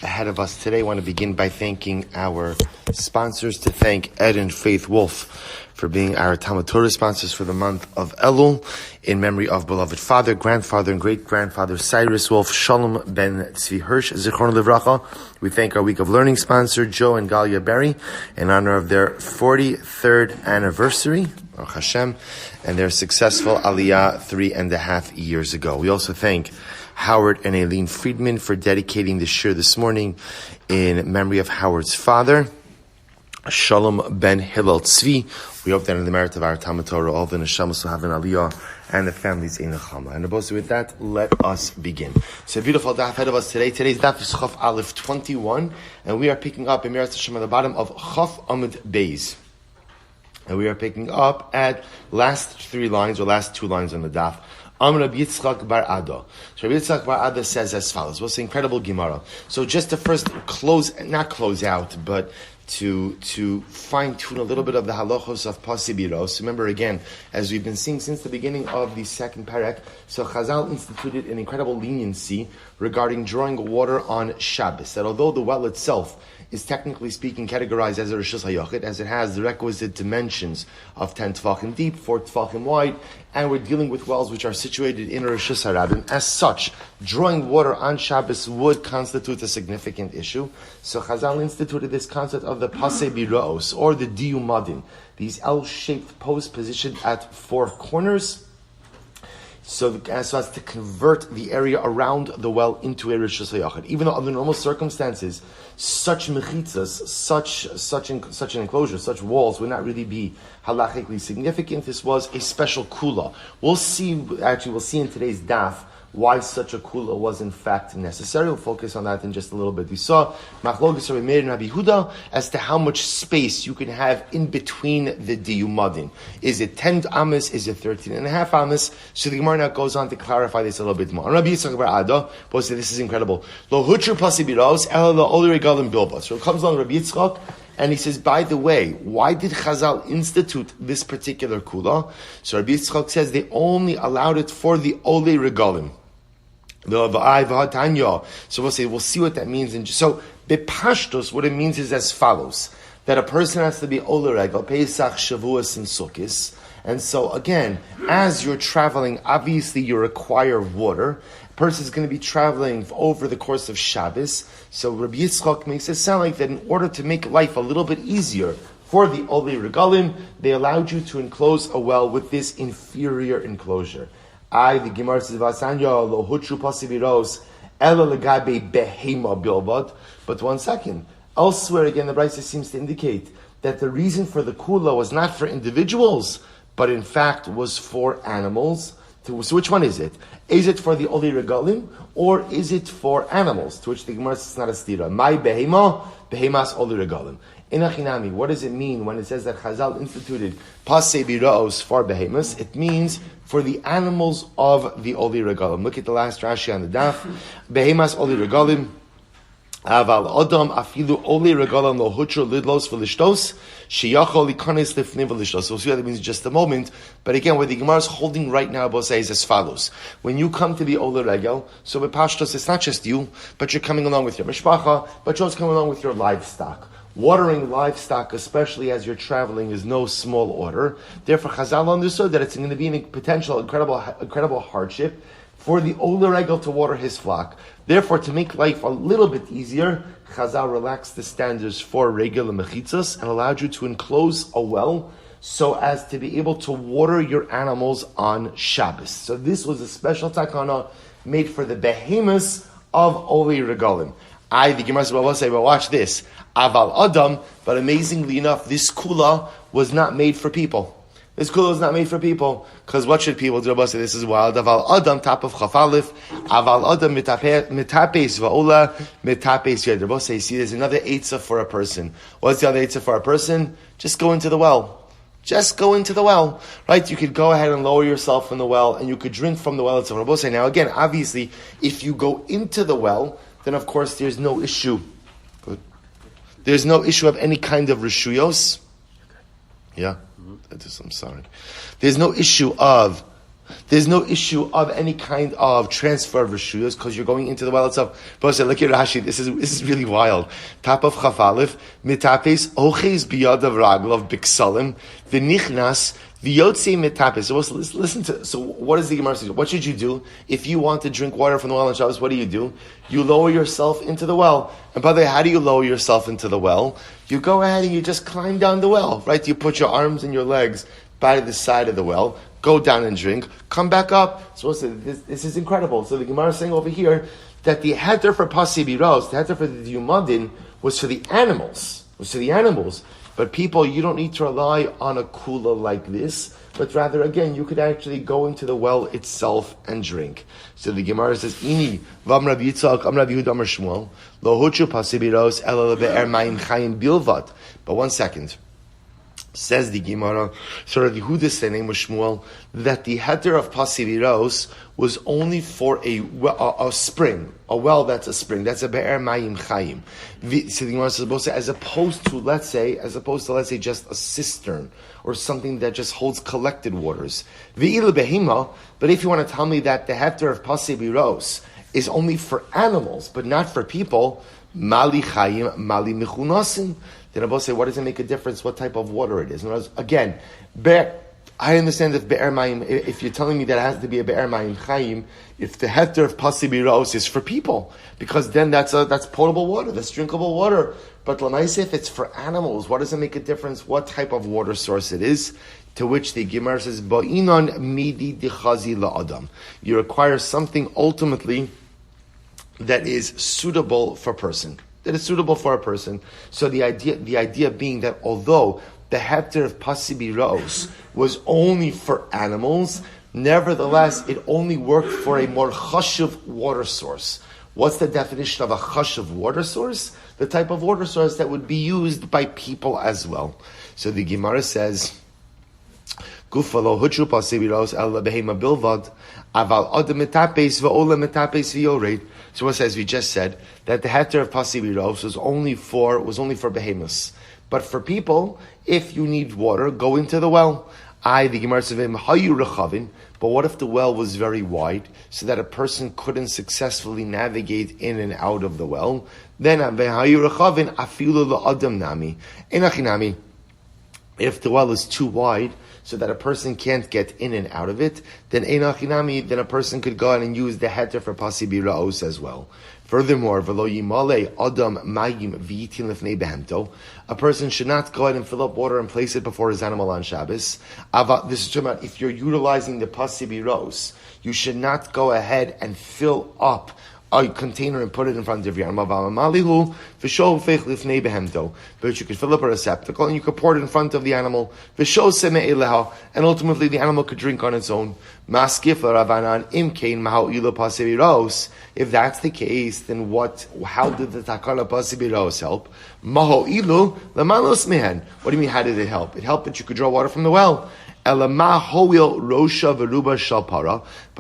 ahead of us today. I want to begin by thanking our sponsors, to thank Ed and Faith Wolf for being our Talmud Torah sponsors for the month of Elul, in memory of beloved father, grandfather, and great-grandfather Cyrus Wolf, Shalom ben Tzvi Hirsch, Zichron Livracha. We thank our Week of Learning sponsor, Joe and Galia Berry, in honor of their 43rd anniversary, Baruch Hashem, and their successful Aliyah 3.5 years ago. We also thank Howard and Aileen Friedman for dedicating the shir this morning in memory of Howard's father, Shalom ben Hillel Tzvi. We hope that in the merit of our Talmud Torah, all the neshamas will have an aliyah and the families in Nechama. And also with that, let us begin. So a beautiful daf ahead of us today. Today's daf is Chaf Aleph 21, and we are picking up in Meretz Hashem at the bottom of Chaf Amud Beis. And we are picking up at last two lines on the daf. Rabbi Yitzchak bar Ada. So Rabbi Yitzchak bar Ada says as follows. What's the incredible Gemara? So just to first not close out, but to fine-tune a little bit of the halachos of pasibiros. Remember again, as we've been seeing since the beginning of the second parak, so Chazal instituted an incredible leniency regarding drawing water on Shabbos. That although the well itself is technically speaking categorized as a Rishus HaYachid, as it has the requisite dimensions of 10 tefachim deep, 4 tefachim wide, and we're dealing with wells which are situated in a Rishus HaRabim. As such, drawing water on Shabbos would constitute a significant issue. So Chazal instituted this concept of the Pasei Biraos, or the Diyu Madin, these L-shaped posts positioned at 4 corners, so as to convert the area around the well into a Rishus HaYachid. Even though under normal circumstances, such mechitzas, such an enclosure, such walls would not really be halachically significant. This was a special kula. We'll see in today's daf why such a kula was in fact necessary. We'll focus on that in just a little bit. We saw Machlokes Rabbi Meir and Rabbi Huda as to how much space you can have in between the diyumadin. Is it 10 amas? Is it 13.5 amas? So the Gemara now goes on to clarify this a little bit more. Rabbi Yitzchak bar Ada, both say this is incredible. Lo hutcher pasibiros ela lo oli regalim bilba. So it comes along Rabbi Yitzchak, and he says, by the way, why did Chazal institute this particular kula? So Rabbi Yitzchak says they only allowed it for the ole regalim. So we'll see what that means. So bepashtos, what it means is as follows: that a person has to be ole regal, Pesach, Shavuos, and Sukkos. And so again, as you're traveling, obviously you require water. A person is going to be traveling over the course of Shabbos. So Rabbi Yitzchak makes it sound like that in order to make life a little bit easier for the ole regalim, they allowed you to enclose a well with this inferior enclosure. The Gemara says, "Vasanya lo hutru pasibiros ela legabe behema bilbad." But 1 second. Elsewhere, again, the Brisa seems to indicate that the reason for the kula was not for individuals, but in fact was for animals. So which one is it? Is it for the ole regalim, or is it for animals? To which the Gemara says, it's not a stira. My behema, behemas ole regalim. Inachinami, what does it mean when it says that Chazal instituted pasei biraos for behemoths? It means for the animals of the ole regalim. Look at the last Rashi on the daf. Behemas ole regalim. Aval Adam afilu ole regalim lo hutro lidlos v'lishtos sheyachol likanes lifnei v'lishtos. So we'll see what that means in just a moment. But again, what the Gemara is holding right now, both says as follows: when you come to the ole regel, so with pashtos, it's not just you, but you're coming along with your mishpacha, but you're also coming along with your livestock. Watering livestock, especially as you're traveling, is no small order. Therefore, Chazal understood that it's going to be a potential incredible hardship for the ole regel to water his flock. Therefore, to make life a little bit easier, Chazal relaxed the standards for regel and mechitzas and allowed you to enclose a well so as to be able to water your animals on Shabbos. So this was a special takana made for the behemoths of ole regalim. The Gemara will say, well, watch this. Aval Adam, but amazingly enough, this kula was not made for people. This kula was not made for people, because what should people do? This is wild. Aval Adam, top of Chaf Aleph. Aval Adam, mitapes va'ola, mitapes yad. Rabbi say, see, there's another eitzah for a person. What's the other eitzah for a person? Just go into the well. Just go into the well, right? You could go ahead and lower yourself in the well, and you could drink from the well itself. Rabbi say, now again, obviously, if you go into the well, then of course there's no issue. Good. There's no issue of any kind of rishuyos. Yeah, I'm sorry. There's no issue of There's no issue of any kind of transfer of reshuyos because you're going into the well itself. But I said, look at Rashi. This is really wild. Top of Chafalif, mitapes oches biyadav raglav biksalim v'nichnas v'yotzi mitapes. So listen to. So what does the Gemara say? What should you do if you want to drink water from the well on Shabbos? What do? You lower yourself into the well. And by the way, how do you lower yourself into the well? You go ahead and you just climb down the well, right? You put your arms and your legs by the side of the well, go down and drink, come back up. So this is incredible. So the Gemara is saying over here that the heter for Pasi Biros, the heter for the Yumadin, was for the animals. But people, you don't need to rely on a kula like this, but rather, again, you could actually go into the well itself and drink. So the Gemara says, Ini, Vam Rav Yitzchak, Am Rav Yehuda Amar Shmuel, Lo Huchu Pasi Biros, Ela Be'er Mayim Chayim Bilvad. But 1 second. Says the Gemara, so Rav Yehuda said, name was Shmuel, that the heter of Pasiviros was only for a spring, a well that's a spring, that's a Be'er Mayim Chayim. So the Gemara is as opposed to, let's say, just a cistern, or something that just holds collected waters. V'ila behima, but if you want to tell me that the heter of Pasiviros is only for animals, but not for people, Mali Chayim, Mali Mechunasim. Then Abba say, what does it make a difference what type of water it is? And again, I understand if Be'er Mayim, if you're telling me that it has to be a Be'er Mayim Chayim, if the heter of Pasi Biros is for people, because then that's potable water, that's drinkable water. But Lamaise, if it's for animals, what does it make a difference what type of water source it is? To which the Gemara says, Ba'inon midi dichazi la'adam. You require something ultimately that is suitable for a person. So the idea being that although the heter of Pasibi Rose was only for animals, nevertheless it only worked for a more chashuv water source. What's the definition of a chashuv water source? The type of water source that would be used by people as well. So the Gemara says, Gufalo huchu Pasibi Rose ela behema bilvad aval adam metapes ve'ola metapes v'yored. So what says we just said that the heter of Pasibiros was only for behemoths, but for people, if you need water, go into the well. The Gemara says, but what if the well was very wide, so that a person couldn't successfully navigate in and out of the well? Then if the well is too wide, so that a person can't get in and out of it, then a person could go out and use the heter for Pasibi Ra'os as well. Furthermore, a person should not go ahead and fill up water and place it before his animal on Shabbos. This is talking about if you're utilizing the Pasibi Ra'os, you should not go ahead and fill up a container and put it in front of your animal. But you could fill up a receptacle and you could pour it in front of the animal. And ultimately the animal could drink on its own. If that's the case, then how did the takana pasibiros help? What do you mean, how did it help? It helped that you could draw water from the well. But I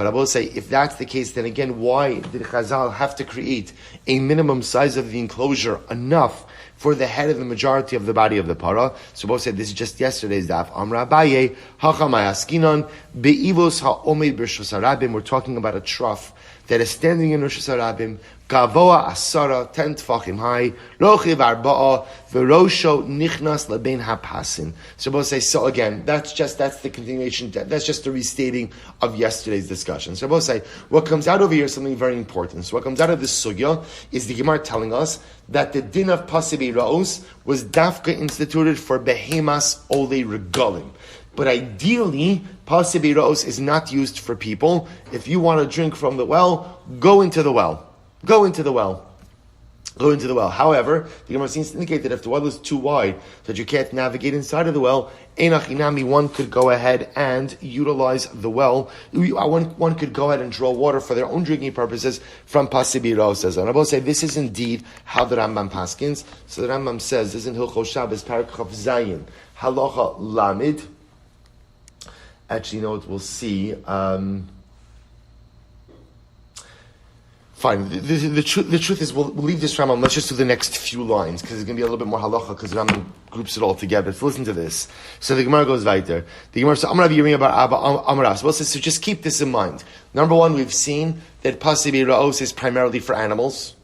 will say, if that's the case, then again, why did Chazal have to create a minimum size of the enclosure enough for the head of the majority of the body of the para? So both said, this is just yesterday's daf. Amra Abaye, Hachamay Askinon, Be'ivos ha'omed b'Rosh Hashanah. We're talking about a trough that is standing in Rosh Hashanah. Gavoa asara, 10 tfachim high, rochiv arba'a, v'rosho nichnas lebein hapasin. So both say, so again, that's the continuation, that's just the restating of yesterday's discussion. So both say, what comes out over here is something very important. So what comes out of this sugya is the Gemara telling us that the din of pasibi ra'os was dafka instituted for behemas ole regalim. But ideally, pasibi ra'os is not used for people. If you want to drink from the well, go into the well. However, the Gemara seems to indicate that if the well is too wide, that you can't navigate inside of the well, one could go ahead and utilize the well. One could go ahead and draw water for their own drinking purposes from Pasibi Rosas. And I will say this is indeed how the Rambam paskins. So the Rambam says, this is in Hilchos Shabbos, Paragraph Zayin, Halacha Lamid. Actually, you know what we'll see. Fine. The truth is, we'll leave this Rambam. Let's just do the next few lines, because it's going to be a little bit more halacha, because Rambam groups it all together. So listen to this. So the Gemara goes weiter. The Gemara says, Amar Rabbi Yirmiyah bar Abba Amar Rav. So just keep this in mind. Number one, we've seen that Pasei B'Ra'os is primarily for animals.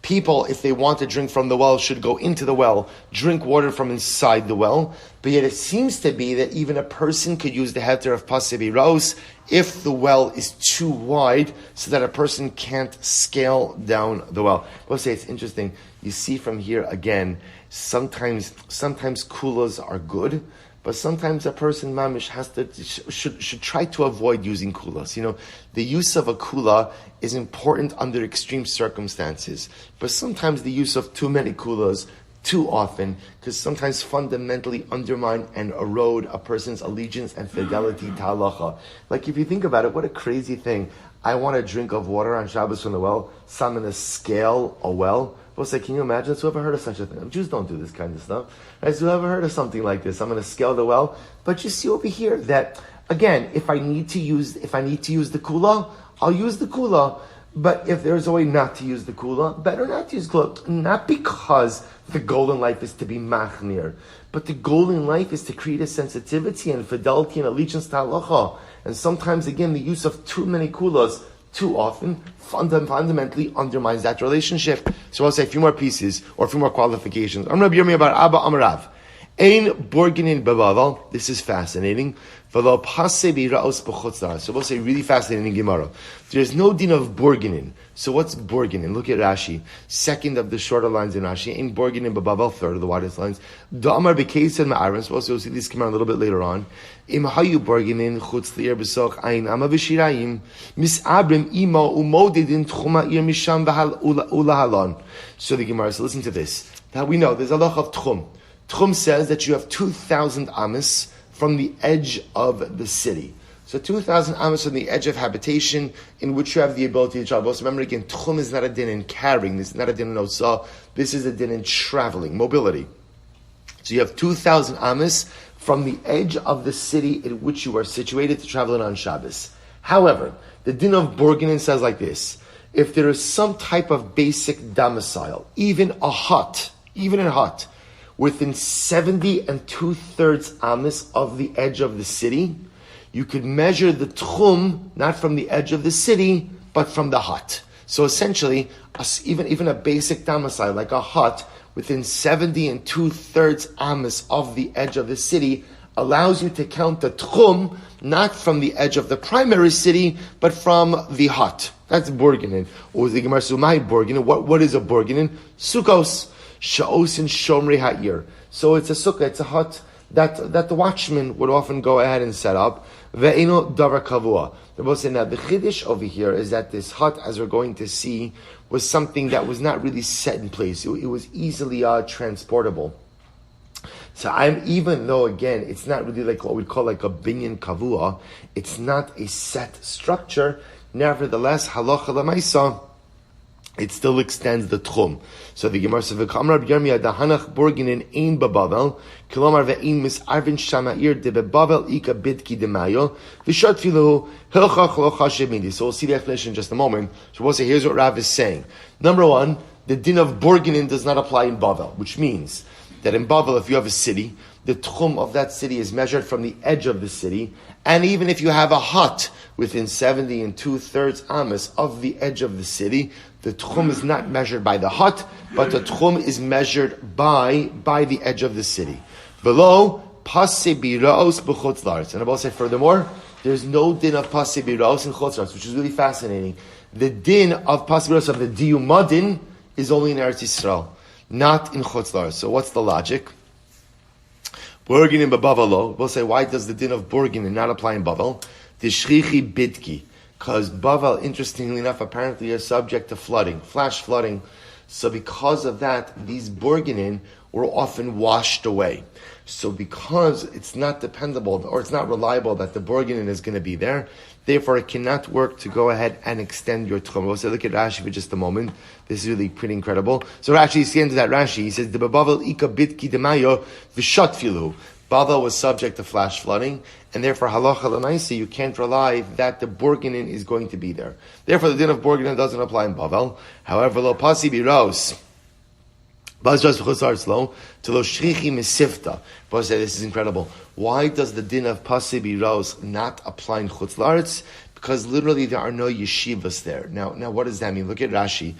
People, if they want to drink from the well, should go into the well, drink water from inside the well. But yet it seems to be that even a person could use the heter of Pasei B'Ra'os if the well is too wide, so that a person can't scale down the well. We'll say it's interesting. You see from here again, sometimes kulas are good, but sometimes a person mamish should try to avoid using kulas. The use of a kula is important under extreme circumstances, but sometimes the use of too many kulas too often, because sometimes fundamentally undermine and erode a person's allegiance and fidelity to halacha. Like if you think about it, what a crazy thing. I want a drink of water on Shabbos from the well, so I'm going to scale a well. We'll say, can you imagine? So who ever heard of such a thing? Jews don't do this kind of stuff. Right? So who ever heard of something like this? I'm going to scale the well. But you see over here that, again, if I need to use the kula, I'll use the kula. But if there's a way not to use the kula, better not to use kula. Not because the goal in life is to be machmir, but the goal in life is to create a sensitivity and fidelity and allegiance to halacha. And sometimes, again, the use of too many kulas too often fundamentally undermines that relationship. So I'll say a few more pieces or a few more qualifications. Amar Rabbi Yirmiyah bar Abba Amar Rav. Ein borginin bebavel. This is fascinating. So we'll say really fascinating Gemara. There's no din of borginin. So what's borginin? Look at Rashi. Second of the shorter lines in Rashi. Ein borginin bebavel. Third of the widest lines. Da'amar bekeisen ma'aron. So we'll see this come out a little bit later on. Im hayu borginin chutz li'er b'soch ein ama v'shirayim mis'abrim ima umodidin tchuma ir misham ulahalon. So the Gemara says, listen to this. Now we know there's a lot of tchum. Tchum says that you have 2,000 amas from the edge of the city. So 2,000 amas from the edge of habitation in which you have the ability to travel. So remember again, tchum is not a din in carrying. This is not a din in osah. This is a din in traveling, mobility. So you have 2,000 amas from the edge of the city in which you are situated to travel on Shabbos. However, the din of borginin says like this. If there is some type of basic domicile, even a hut, within 70 and 2/3 amas of the edge of the city, you could measure the tchum not from the edge of the city, but from the hut. So essentially, even a basic domicile, like a hut, within 70 and 2/3 amas of the edge of the city, allows you to count the tchum not from the edge of the primary city, but from the hut. That's borginin. Or the Gemara Sumai borginin. What is a borginin? Sukkos. Sha'osin Shomri Ha'ir. So it's a sukkah, it's a hut that the watchman would often go ahead and set up. Ve'eno davar kavua. The both say now the chiddush over here is that this hut, as we're going to see, was something that was not really set in place. It was easily transportable. So even though again it's not really like what we'd call like a binyan kavua, it's not a set structure. Nevertheless, halacha l'maisa, it still extends the tchum. So the Gemara says, "V'kamar Rabbi Yirmiyah dahanach borginin ein babavel, kilomar ve'ein misarvin shama'ir de bebavel ika bidki demayo v'shot filu hilchach lo chashiv mindi." So we'll see the explanation in just a moment. So we'll say, here's what Rav is saying. Number one, the din of borginin does not apply in Bavel, which means that in Bavel, if you have a city, the tchum of that city is measured from the edge of the city, and even if you have a hut within 70 and 2/3 amas of the edge of the city, the tchum is not measured by the hut, but the tchum is measured by the edge of the city. Below, pasei biraos b'chutz la'aretz. And I will say furthermore, there's no din of pasei biraos in chutz la'aretz, which is really fascinating. The din of pasei biraos of the diyumadin is only in Eretz Yisrael, not in chutz la'aretz. So what's the logic? Borginin b'Bavel. We'll say, why does the din of borginin not apply in Bavel? The shchichi bidki. Because Bavel, interestingly enough, apparently is subject to flooding, flash flooding. So because of that, these borginin were often washed away. So because it's not dependable, or it's not reliable that the borginin is going to be there, therefore it cannot work to go ahead and extend your tchum. We'll say, look at Rashi for just a moment. This is really pretty incredible. So Rashi, at the end of that Rashi, he says, the Bavel ika bitki demayo v'shot filu. Bavel was subject to flash flooding, and therefore halacha l'maisa, you can't rely that the borginin is going to be there. Therefore, the din of borginin doesn't apply in Bavel. However, lo pasi biros. This is incredible. Why does the din of pasi biros not apply in Chutz La'aretz? Because literally there are no yeshivas there. Now, what does that mean? Look at Rashi.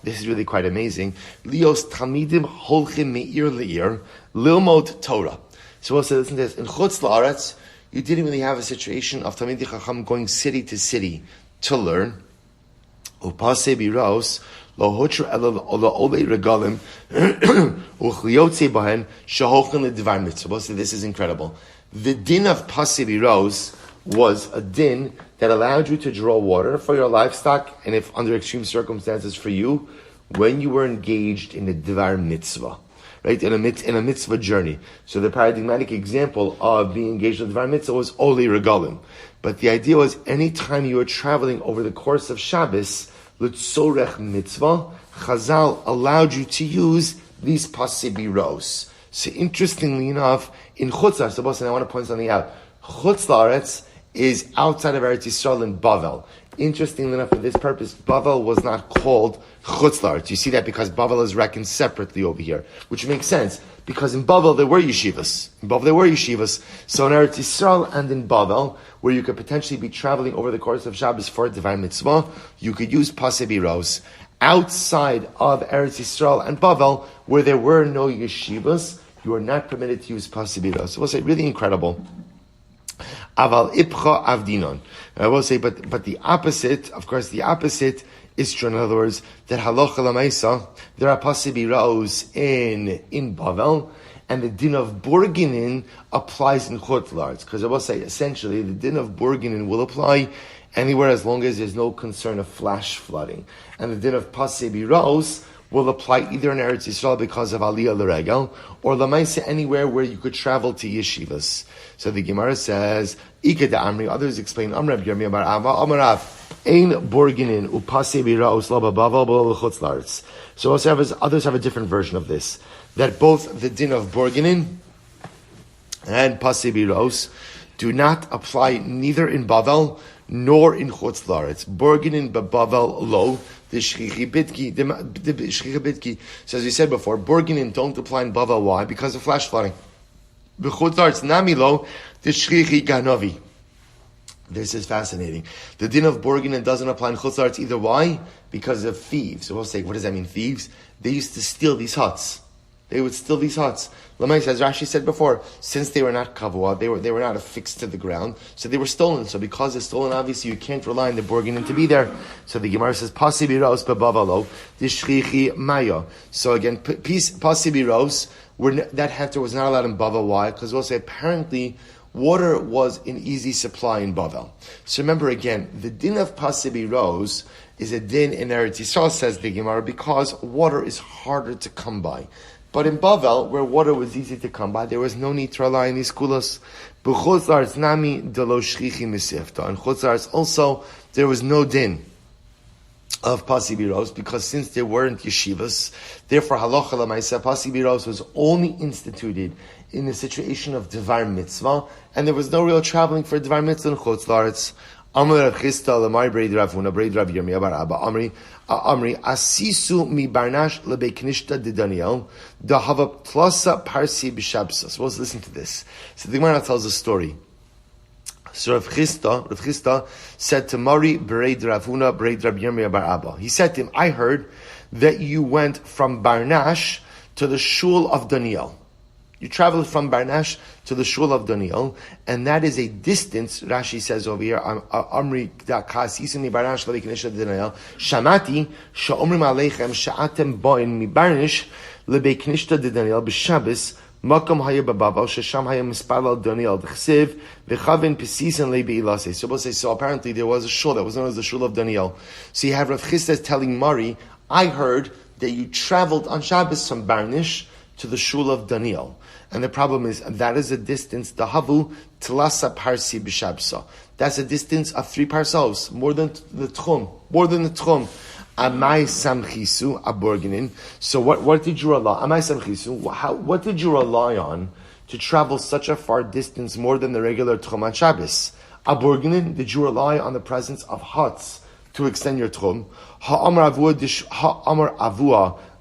This is really quite amazing. Lios tamidim holchim me'ir le'ir lilmod Torah. So we'll say, listen to this. In Chutz La'aretz, you didn't really have a situation of Talmidei Chacham going city to city to learn. Upase biros lo hotra elo olei regalim uchliotze bahen shehochin ledvar mitzvah. We'll say, this is incredible. The din of Pase biros was a din that allowed you to draw water for your livestock, and if under extreme circumstances for you, when you were engaged in a dvar mitzvah, right, in a mitzvah journey. So the paradigmatic example of being engaged in a dvar mitzvah was oli regalim. But the idea was, anytime you were traveling over the course of Shabbos, l'tzorech mitzvah, Chazal allowed you to use these pasei biros. So interestingly enough, in Chutz La'aretz, and I want to point something out, Chutz La'aretz is outside of Eretz Yisrael in Bavel. Interestingly enough, for this purpose, Bavel was not called Chutz La'aretz. You see that because Bavel is reckoned separately over here, which makes sense, because in Bavel there were yeshivas. So in Eretz Yisrael and in Bavel, where you could potentially be traveling over the course of Shabbos for a divine mitzvah, you could use pasei biros. Outside of Eretz Yisrael and Bavel, where there were no yeshivas, you are not permitted to use pasei biros. So we'll say, really incredible. Aval ipcha avdinon. I will say, but the opposite, of course, the opposite is true. In other words, that halacha l'maisa, there are pasei biros in Bavel, and the din of borginin applies in Chutz La'aretz. Because I will say, essentially, the din of borginin will apply anywhere as long as there's no concern of flash flooding, and the din of pasei biros will apply either in Eretz Yisrael because of Aliyah L'Regel, or L'maisa anywhere where you could travel to yeshivas. So the Gemara says, Ika da Amri, others explain, Amrav Yirmiyah bar Ava, Amarav, Ein Borginin, Upasei Biraos Lo B'Bavel B'Lo Chutz La'aretz. So also others have a different version of this, that both the din of Borginin and pasei biros do not apply neither in Bavel nor in Chutz La'aretz. Borginin b'Bavel lo, the shchichi bitki. So as we said before, borginin don't apply in Bavel. Why? Because of flash flooding. B'Chutz La'aretz nami lo, the shchichi ganovi. This is fascinating. The din of borginin doesn't apply in Chutz La'aretz either. Why? Because of thieves. So we'll say, what does that mean, thieves? They used to steal these huts. They would steal these huts. Lamais, as Rashi said before, since they were not kavua, they were not affixed to the ground, so they were stolen. So because they're stolen, obviously you can't rely on the borginin to be there. So the Gemara says, Pasi biros bebavalo, dishchichi maya. So again, Pasi biros, that hunter was not allowed in Bavel. Why? Because we'll say apparently water was in easy supply in Bavel. So remember again, the din of Pasi biros is a din in Eretz Yisrael, says the Gemara, because water is harder to come by. But in Bavel, where water was easy to come by, there was no need to rely on these kulas. B'chutz la'aretz nami delo shchichi misifta. In Chutz La'aretz also, there was no din of pasei biros, because since there weren't yeshivas, therefore halacha l'maisa, pasei biros was only instituted in the situation of dvar mitzvah, and there was no real traveling for dvar mitzvah in Chutz La'aretz. Amri Rav Chisda l'may breid Rav Huna breid Rav Yirmiyah bar Abba Amri asisu mi barnash lebeknishta de Daniel da hava plasa parsi b'shabsa. So let's listen to this. So the Gemara tells a story. So Rav Chisda said to Mari breid Rav Huna breid Rav Yirmiyah bar Abba. He said to him, I heard that you went from Barnash to the shul of Daniel. You traveled from Barnash to the shul of Daniel, and that is a distance, Rashi says over here, Amri dakas yisni Barnash lebeknishta Daniel, Shamati, sha'omrim aleichem sha'atem boin mi Barnash lebeknishta Daniel b'Shabbos, Makom haya b'Bavel, shesham haya mispalal Daniel d'chsiv, v'chavin pisisen le'be'ilase. So we'll say, so apparently there was a shul that was known as the shul of Daniel. So you have Rav Chisda telling Mari, I heard that you traveled on Shabbos from Barnash to the shul of Daniel. And the problem is, that is a distance, the havu tlasa parsi b'shabsa. That's a distance of 3 parsos, more than the tchum. Amai samchisu aborginin. So what did you rely? Amai samchisu. What did you rely on to travel such a far distance more than the regular Tchum on Shabbos? Aborginin. Did you rely on the presence of huts to extend your Tchum? Ha'amar avua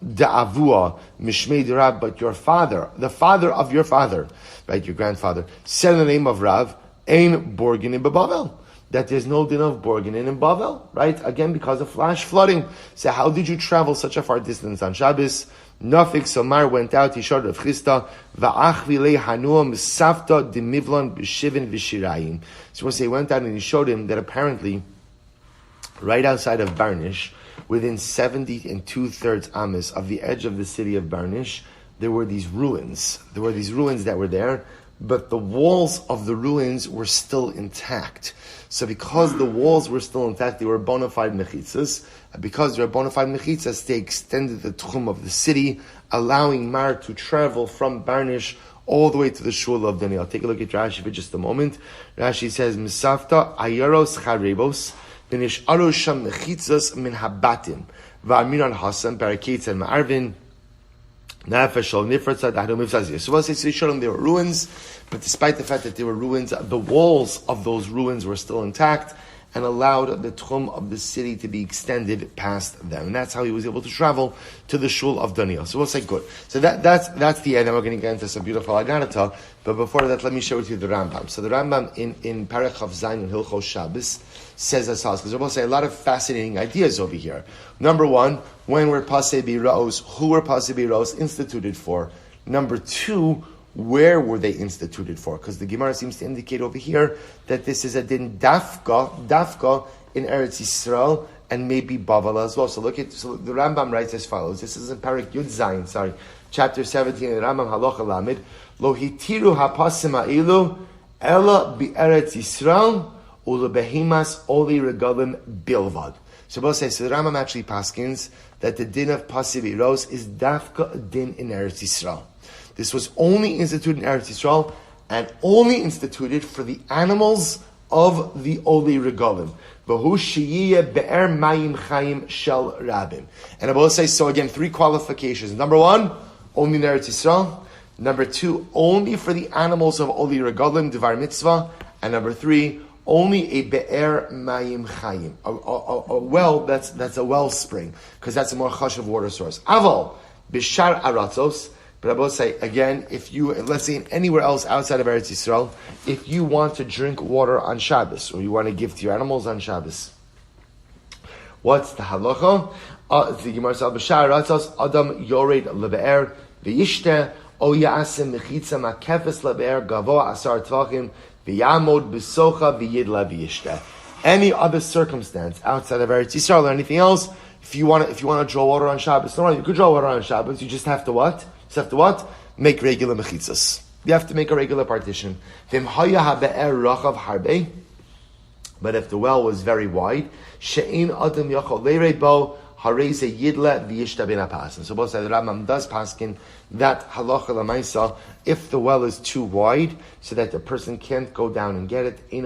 da'avua mishmei Rav. But your father, the father of your father, right, your grandfather, said in the name of Rav, Ein borginin bebavel, that there's no din of borginin in Bavel, right? Again, because of flash flooding. So how did you travel such a far distance on Shabbos? Nafik Somar went out, he showed Rav Chisda, Va'ach vilei hanua misafta dimivlon b'shivin v'shirayim. So once he went out and he showed him that apparently, right outside of Barnish, within 70 and 2/3 amas of the edge of the city of Barnish, there were these ruins. There were these ruins that were there, but the walls of the ruins were still intact. So because the walls were still intact, they were bona fide mechitzas. And because they were bona fide mechitzas, they extended the tchum of the city, allowing Mar to travel from Barnish all the way to the shul of Daniel. Take a look at Rashi for just a moment. Rashi says, Misafta ayaros charebos, v'nish'aru sham mechitzas min habatim, v'amiran hasam, barricades and ma'arvin, so we'll say showed them there were ruins, but despite the fact that there were ruins, the walls of those ruins were still intact and allowed the tchum of the city to be extended past them. And that's how he was able to travel to the shul of Daniel. So we'll say good. So that's the end. Then we're going to get into some beautiful Agarata. But before that, let me share with you the Rambam. So the Rambam in Perek Chav Zayin and Hilchos Shabbos says as follows, because we'll say a lot of fascinating ideas over here. Number one, when were Pasei B'Ros? Who were Pasei B'Ros instituted for? Number two, where were they instituted for? Because the Gemara seems to indicate over here that this is a din dafka in Eretz Yisrael and maybe Bavel as well. So the Rambam writes as follows. This is in Perek Yud Zayin, chapter 17, the Rambam Halacha Lamed. Lo hitiru hapasim ha'ilu ela bi'eretz Yisrael ulu behimas oli regalim bilvad. So the Rambam actually paskins that the din of Pasei B'Ros is dafka a din in Eretz Yisrael. This was only instituted in Eretz Yisrael and only instituted for the animals of the Oli Regalim. V'hu sheyiyeh be'er mayim chayim shel rabim. And I will say, so again, three qualifications. Number one, only in Eretz Yisrael. Number two, only for the animals of Oli Regalim, Devar Mitzvah. And number three, only a be'er mayim chayim. A well, that's a wellspring, because that's a more chashuv water source. Aval, b'shar aratzos. But I will say, again, if you, let's say anywhere else outside of Eretz Yisrael, if you want to drink water on Shabbos, or you want to give to your animals on Shabbos, what's the halacha? The Gemara says, B'shar ratzos adam yored lebe'er v'yishteh o ya'asim mechitza makefes lebe'er gavo asar tvachim v'yamod b'socha v'yidla v'yishteh. Any other circumstance outside of Eretz Yisrael or anything else, if you want to draw water on Shabbos, no, you could draw water on Shabbos, you just have to what? You have to what? Make regular mechitzas. You have to make a regular partition. But if the well was very wide, so both the Rambam does paskin that halacha l'maisa, if the well is too wide, so that the person can't go down and get it, he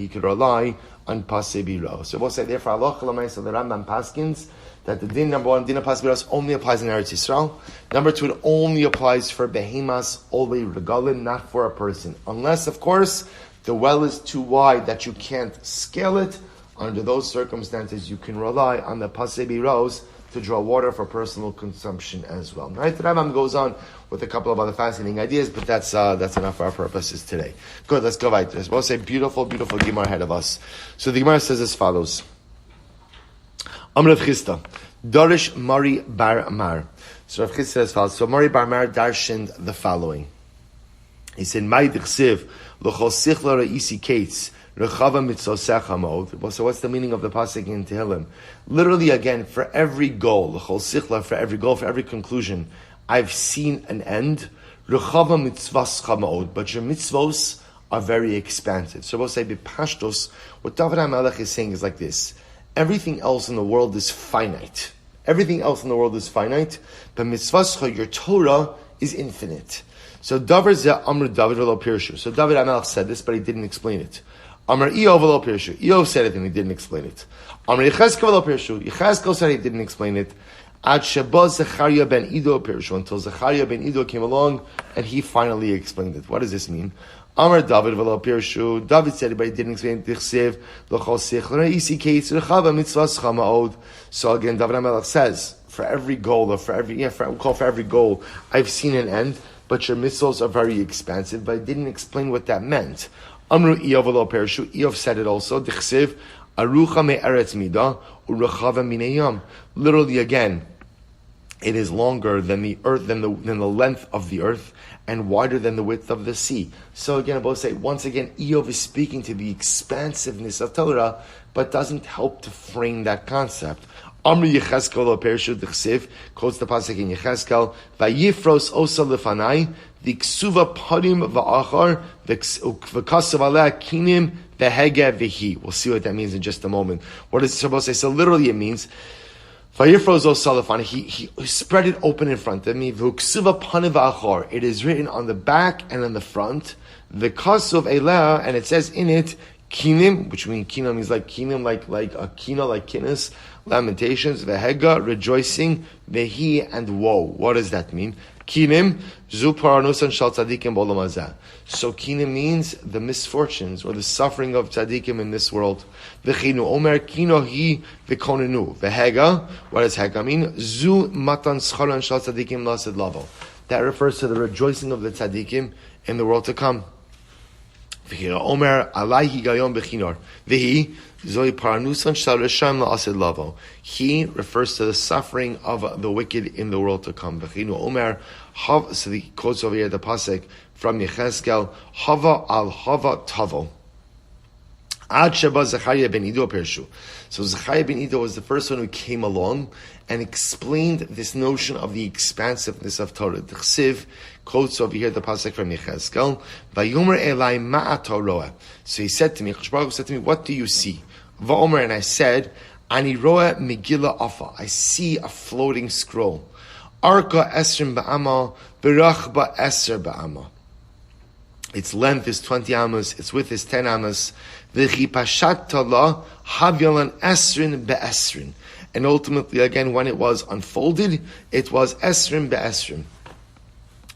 could rely on Pasei B'Ros. So we'll say therefore halacha l'maisa, the Rambam paskins that the din, number one, din of Pasei B'Ros only applies in Eretz Yisrael. Number two, it only applies for behemas, ole regalim, not for a person. Unless, of course, the well is too wide that you can't scale it. Under those circumstances, you can rely on the Pasei B'Ros to draw water for personal consumption as well. Right? The Rambam goes on with a couple of other fascinating ideas, but that's enough for our purposes today. Good, let's go right. We'll say beautiful, beautiful Gemara ahead of us. So the Gemara says as follows. Amr Rav Chisda, Darish Mari Bar Mar. So Rav Chisda says as follows. So Mari Bar Mar darshaned the following. He said, Mai dichsiv l'chol sichla re'isi kates rechava mitzosecha mod. Well, so what's the meaning of the pasuk in Tehillim? Literally, again, for every goal, l'chol sichla, for every goal, for every conclusion, I've seen an end. Rechava mitzvascha mod. But your mitzvos are very expansive. So we'll say, b'pashtos, what David HaMelech is saying is like this. Everything else in the world is finite. Everything else in the world is finite, but mitzvascha, your Torah, is infinite. So David Zeh Amr David V'lo Pirshu. So David HaMelech said this, but he didn't explain it. Amar Eov v'lo pirshu. Eov said it and he didn't explain it. Amar Yechezkel v'lo pirshu. Yechezkel said he didn't explain it. Ad sheba Zechariah ben Ido pirshu. Until Zechariah ben Ido came along and he finally explained it. What does this mean? Amar David v'lo pirshu. David said it, but he didn't explain it. Tichsev l'chol sichel re'isi keitz rechava mitzvah schamaod. So again, David HaMelech says, for every goal, or for every goal, I've seen an end, but your mitzvahs are very expansive, but I didn't explain what that meant. Amru Eov v'lo pirshu. Eov said it also. Tichsev arucha me'eretz mida urechava minayam. Literally again, it is longer than the earth, than the length of the earth, and wider than the width of the sea. So again, I both say, once again, Eov is speaking to the expansiveness of Torah, but doesn't help to frame that concept. Amri Yechezkel lo perishu d'chsiv, quotes the pasuk in Yechezkel, vayifros osa lefanai, v'ksuva padim v'achar, v'kasav aleh kinim v'hege v'hi. We'll see what that means in just a moment. What is it supposed to say? So literally it means, vayifros osa lefanai, he spread it open in front of me, v'ksuva padim v'achar. It is written on the back and on the front, v'kasav aleh, and it says in it, kinim, which means kinim means like kinim, like a kina, like kinnis, Lamentations, vehega, rejoicing, vehi, and woe. What does that mean? Kinim, zu paranusan shal tzadikim b'olam hazeh. So kinim means the misfortunes or the suffering of tzadikim in this world. Vechinu omer kino hi v'konenu. Vehega, what does hega mean? Zu matan scharan shal tzadikim lasid lavo. That refers to the rejoicing of the tzadikim in the world to come. V'chira omer alai higayon b'chinor. Vehi, Zoi paranusan shal resham la'asid lavo. He refers to the suffering of the wicked in the world to come. V'chinu omer, so the quotes over here the pasuk from Yechezkel, hava al hava tavo. Ad sheba Zechariah ben Ido pirshu. So Zechariah ben Ido was the first one who came along and explained this notion of the expansiveness of Torah. The Chsiv quotes over here the pasuk from Yechezkel, Vayomer elai ma'ato roa. So he said to me, Chosh Baruch Hu said to me, what do you see? Va'omer, and I said, Ani roa megillah afa. I see a floating scroll. Arka esrim ba'ama, berachba eser ba'ama. Its length is 20 amas, its width is 10 amas. V'chi pashat tala havyalan esrin be'esrin. And ultimately, again, when it was unfolded, it was esrin be'esrin.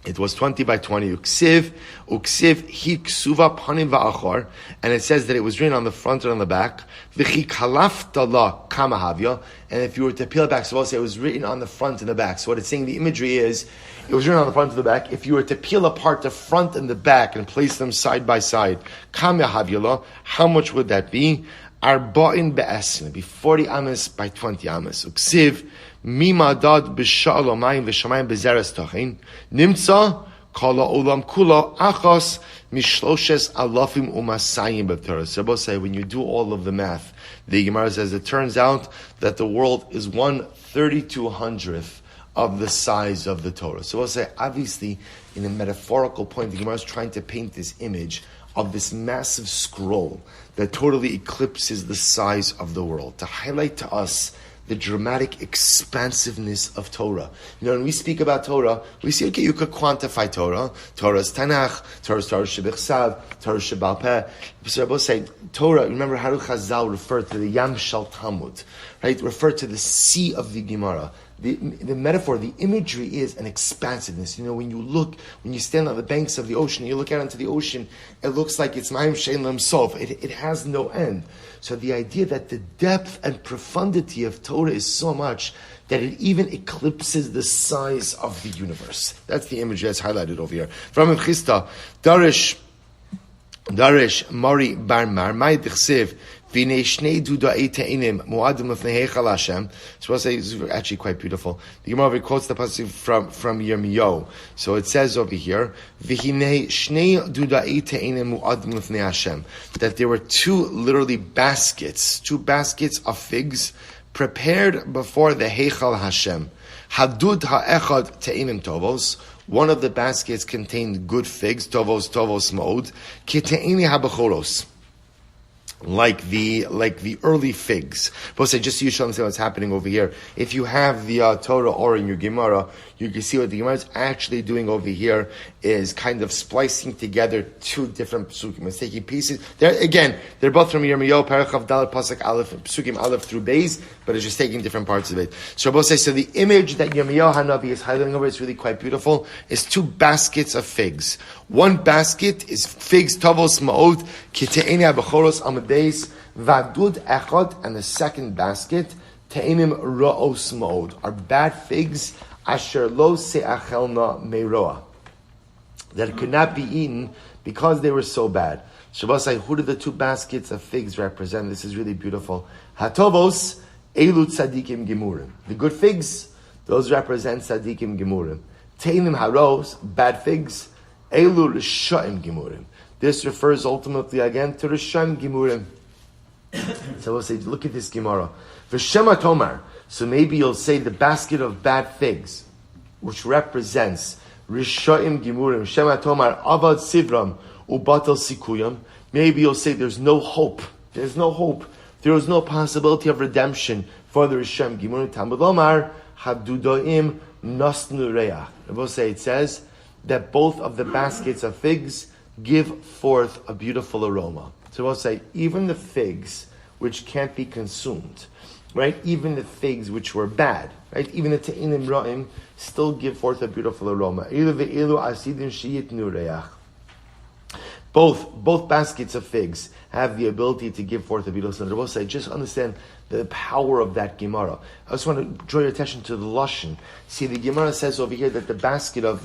It was 20 by 20. Uksiv hi ksuva panim va'achar. And it says that it was written on the front and on the back. V'chi kalafta la kama havya. And if you were to peel it back, so I'll say it was written on the front and the back. So what it's saying, the imagery is, it was written on the front and the back. If you were to peel apart the front and the back and place them side by side, kama havya la, how much would that be? Arba'in be'esrin. It'd be 40 amas by 20 amas. Uksiv mimadad b'sha'al omayim v'shamayim b'zeres tachin nimtza kala olam kula achos mishloshes alafim umasayim b'torah. So both say when you do all of the math, the Gemara says it turns out that the world is 1/3200th of the size of the Torah. So we'll say obviously in a metaphorical point, the Gemara is trying to paint this image of this massive scroll that totally eclipses the size of the world, to highlight to us the dramatic expansiveness of Torah. You know, when we speak about Torah, we say, okay, you could quantify Torah. Torah is Tanakh, Torah is Torah Shebichsav, Torah Shebal Peh. So I both say, Torah, remember how Chazal referred to the Yam Shal Talmud, right? Referred to the sea of the Gemara. The metaphor, the imagery is an expansiveness. You know, when you stand on the banks of the ocean, you look out into the ocean, it looks like it's Ma'im Shein Lam Sof. It has no end. So the idea that the depth and profundity of Torah is so much that it even eclipses the size of the universe. That's the imagery that's highlighted over here. From Chista, Darish Mari Bar Marmai Dichsev. So we'll say it's actually quite beautiful. The Gemara quotes the passage from Yirmiyahu. So it says over here, that there were two literally baskets of figs prepared before the Heichal Hashem. Hadud ha'echad te'inim tovos. One of the baskets contained good figs, tovos ma'od, ki te'ini ha'bechoros. like the early figs. But say, just so you should understand what's happening over here. If you have the Torah or in your Gemara, you can see what the Gemara is actually doing over here is kind of splicing together two different psukim. It's taking pieces. They're both from Yirmiyahu, Parachav Dalet Pasuk Aleph, psukim Aleph through Beis, but it's just taking different parts of it. So both say, so the image that Yirmiyahu Hanavi is highlighting over, it's really quite beautiful, is two baskets of figs. One basket is figs, Tavos Ma'od, Kite'eni Abachoros Amadeis, Vadud Echad, and the second basket, Te'enim Ra'os Ma'od, are bad figs, Asher Lo Se'achelna Meroa, that could not be eaten because they were so bad. Shabbosai, who do the two baskets of figs represent? This is really beautiful. Hatovos, Elu Tzadikim Gemurim. The good figs, those represent Tzadikim Gemurim. Te'enim Haros, bad figs, Elu Rishaim Gemurim. This refers ultimately again to Rishaim Gemurim. So we'll say, look at this Gemara. V'shema Tomar. So maybe you'll say the basket of bad figs, which represents Rishaim Gemurim. Shema Tomar Avad Sivram Ubatal Sikuyam. Maybe you'll say there's no hope. There's no hope. There is no possibility of redemption for the Rishaim Gemurim. Talmud Omar Habdudaim Nasnu Reach. We'll say it says that both of the baskets of figs give forth a beautiful aroma. So we'll say even the figs which can't be consumed, right? Even the figs which were bad, right? Even the te'inim ra'im still give forth a beautiful aroma. Both baskets of figs have the ability to give forth a beautiful aroma. So just understand the power of that Gemara. I just want to draw your attention to the Lashon. See, the Gemara says over here that the basket of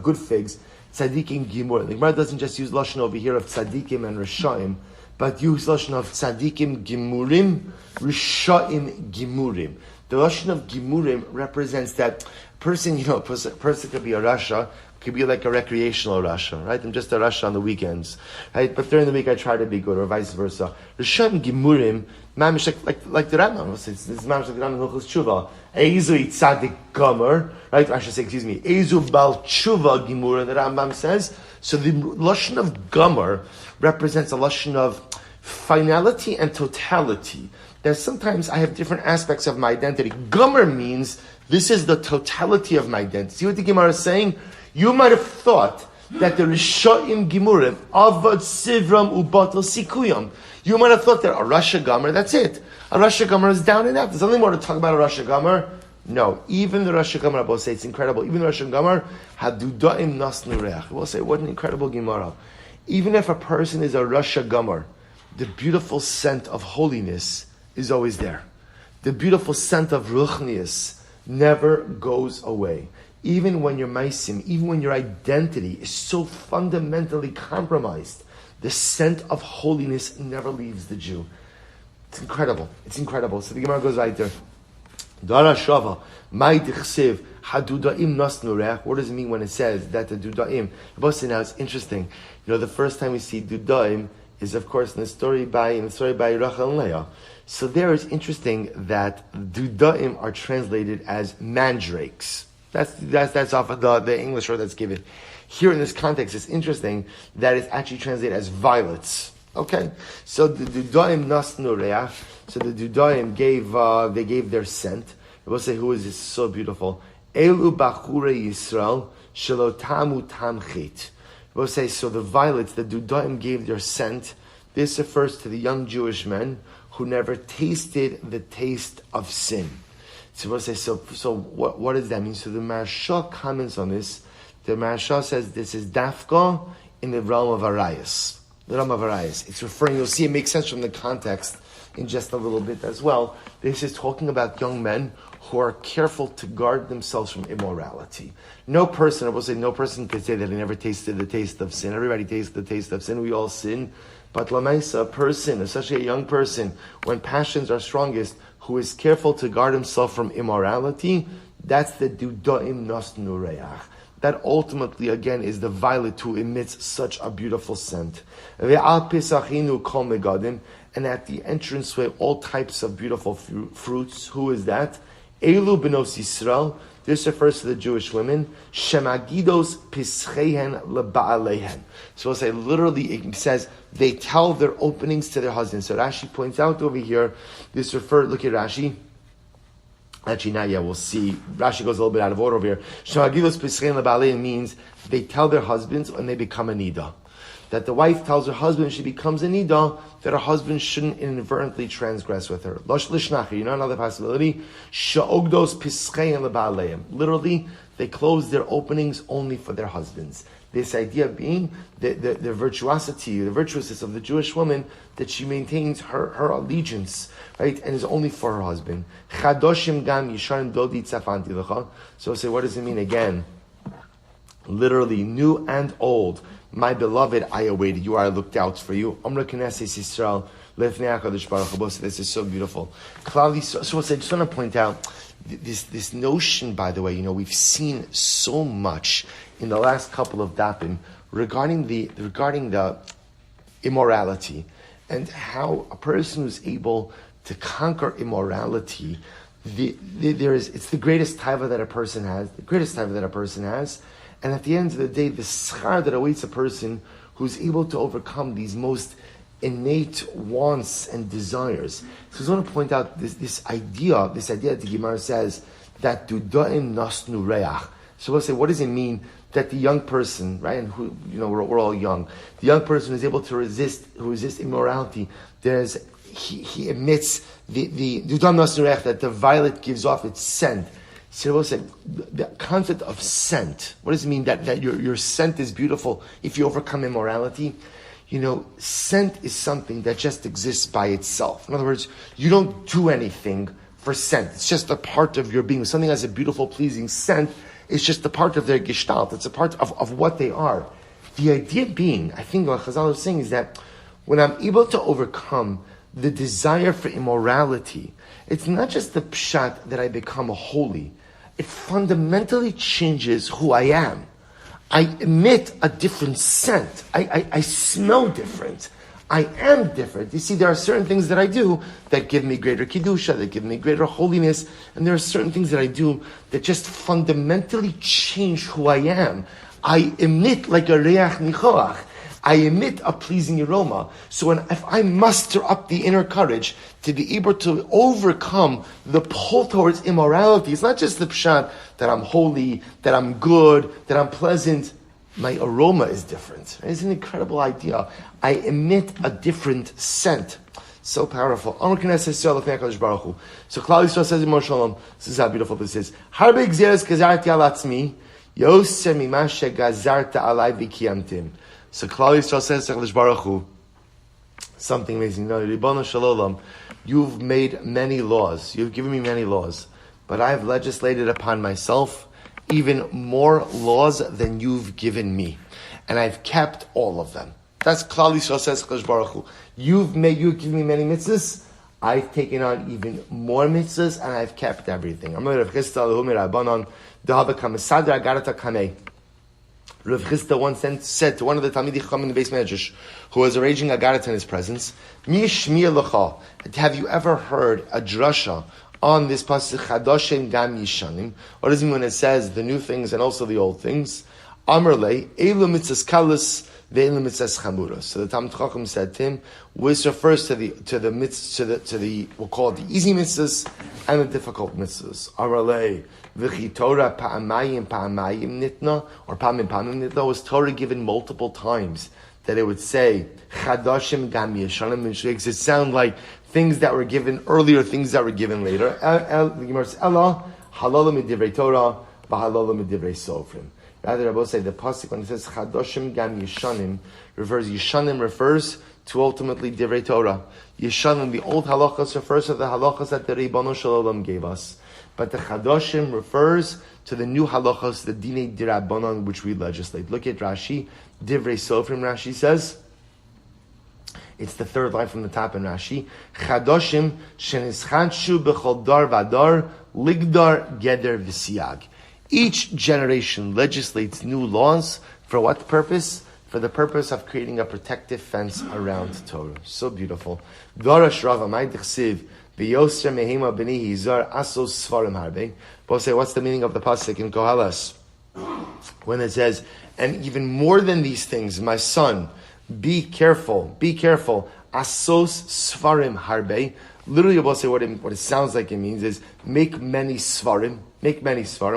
good figs, tzadikim gimur. The Gemara doesn't just use Lashon over here of tzadikim and rishaim, but use Lashon of tzadikim gimurim, rishaim gimurim. The Lashon of gimurim represents that person, person could be a rasha, could be like a recreational rasha, right? I'm just a rasha on the weekends, right? But during the week I try to be good, or vice versa. Rishaim gimurim, mamish like the Rambam. This is mamish like the Rambam Hilchos Tshuva. Eizu itzadik gomer, right? I should say, Eizu bal tshuva gimur, the Rambam says. So the lashon of gomer represents a lashon of finality and totality. That sometimes I have different aspects of my identity. Gomer means this is the totality of my identity. See what the Gemara is saying? You might have thought that the Rishaim Gimurim, Avad Sivram Ubatal Sikuyam. You might have thought that a Rasha Gomer, that's it. A Rasha Gomer is down and out. There's nothing more to talk about a Rasha Gomer. No, even the Rasha Gomer, I will say, it's incredible. Even the Rasha Gomer, Hadudaim Nasnu Reach. I will say, what an incredible Gemara. Even if a person is a Rasha Gomer, the beautiful scent of holiness is always there. The beautiful scent of Ruchnius never goes away. Even when your maisim, even when your identity is so fundamentally compromised, the scent of holiness never leaves the Jew. It's incredible. It's incredible. So the Gemara goes right there. Dara Shava, Mai Dichsev, Hadudaim Nasnu Reach. What does it mean when it says that the Dudaim? Now it's interesting. The first time we see Dudaim is, of course, in the story by Rachel and Leah. So there it's interesting that Dudaim are translated as mandrakes. That's off of the English word that's given. Here in this context, it's interesting that it's actually translated as violets. Okay, so the Dudaim Nasnu Reach. So the Dudaim gave their scent. We'll say, who is this so beautiful? Elu Bachure Yisrael Shelotamu Tamchit. We'll say, so the violets, the Dudaim gave their scent. This refers to the young Jewish men who never tasted the taste of sin. So we'll say, so what does that mean? So the Maharsha comments on this. The Maharsha says this is Dafka in the realm of Arayas. The realm of Arayas. It's referring, you'll see it makes sense from the context in just a little bit as well. This is talking about young men who are careful to guard themselves from immorality. No person could say that he never tasted the taste of sin. Everybody tastes the taste of sin. We all sin. But Lamaisa, a person, especially a young person, when passions are strongest, who is careful to guard himself from immorality, that's the Dudaim Nasnu Reach. That ultimately, again, is the violet who emits such a beautiful scent. And at the entranceway, all types of beautiful fruits. Who is that? Elu benos Yisrael. This refers to the Jewish women. Shemagidos pischehen lebaalehem. So we'll say literally it says they tell their openings to their husbands. So Rashi points out over here, this refers, look at Rashi. Actually, not yet. We'll see. Rashi goes a little bit out of order over here. Shemagidos pischehen lebaalehem means they tell their husbands when they become a nida. That the wife tells her husband she becomes a nida, that her husband shouldn't inadvertently transgress with her. Losh lishnachi, you know another possibility? Sha'ogdos pischein leba'aleim. Literally, they close their openings only for their husbands. This idea being the virtuosity, the virtuousness of the Jewish woman, that she maintains her allegiance, right, and is only for her husband. Chadoshim gam yisharim dodi tzafanti lecha. So say, what does it mean again? Literally, new and old. My beloved, I awaited you, I looked out for you. This is so beautiful. So I just want to point out this notion, by the way, we've seen so much in the last couple of dapim regarding the immorality and how a person who's able to conquer immorality, it's the greatest taiva that a person has, and at the end of the day, the schar that awaits a person who's able to overcome these most innate wants and desires. So I want to point out this idea that the Gemara says that dudaim nasnu reach. So we'll say, what does it mean that the young person, right, and who, we're all young, the young person is able to resist immorality. He emits the dudaim nasnu reach, that the violet gives off its scent. So we'll say, the concept of scent. What does it mean that your scent is beautiful if you overcome immorality? Scent is something that just exists by itself. In other words, you don't do anything for scent. It's just a part of your being. If something has a beautiful, pleasing scent, it's just a part of their gestalt. It's a part of what they are. The idea being, I think what Chazal is saying is that when I'm able to overcome the desire for immorality, it's not just the pshat that I become holy. It fundamentally changes who I am. I emit a different scent. I smell different. I am different. You see, there are certain things that I do that give me greater kiddusha, that give me greater holiness, and there are certain things that I do that just fundamentally change who I am. I emit like a reach nichoach. I emit a pleasing aroma. So if I muster up the inner courage to be able to overcome the pull towards immorality, it's not just the pshat that I'm holy, that I'm good, that I'm pleasant. My aroma is different. It's an incredible idea. I emit a different scent. So powerful. So Klal Yisrael says in Moshe Shalom, this is how beautiful this is. Harbe gzeres gazarti al atzmi, yosem mima shegazarta alai v'kiyamtim. So Klal Yisrael says to HaKadosh Baruch Hu, something amazing. Ribono Shel Olam, you've made many laws. You've given me many laws. But I have legislated upon myself even more laws than you've given me. And I've kept all of them. That's Klal Yisrael says to HaKadosh Baruch Hu. You've given me many mitzvahs. I've taken on even more mitzvahs and I've kept everything. Rav Chisda once said to one of the Talmidei Chacham in the base medrash, who was arranging a garat in his presence, Mi shmiya lecha, have you ever heard a drasha on this pasuk Chadoshem gam yishanim? What does it mean when it says the new things and also the old things? Amar le, Eilu mitzvahs kalas ve'eilu mitzvahs chamuras. So the Talmidei Chacham said to him, which refers to the we'll call it the easy mitzvahs and the difficult mitzvahs. Amar le, V'chi Torah pa'amayim nitna, or pa'amim nitna, was Torah given multiple times, that it would say, Chadashim gam yeshanim, which makes it sound like things that were given earlier, things that were given later. The Gemara says, Ella, halala midivrei Torah, v'halala midivrei sofrim. Rather, I will say, the pasuk, when it says, Chadashim gam yeshanim, refers to ultimately divrei Torah. Yeshanim, the old halachas, refers to the halachas that the Ribono Shel Olam gave us. But the Chadoshim refers to the new halachos, the Dinei Dirabanan, which we legislate. Look at Rashi. Divrei Sofrim, Rashi says. It's the third line from the top in Rashi. Chadoshim shenischanshu b'chol dar vadar ligdar geder v'siyag. Each generation legislates new laws. For what purpose? For the purpose of creating a protective fence around Torah. So beautiful. Darash Rav Amay Dechsiv. V'yoser mehema b'ni hizar asos svarim harbe. Both say, what's the meaning of the pasuk in Koheles when it says, and even more than these things, my son, be careful, asos svarim harbe. Literally, we'll say what it sounds like it means is make many svarim.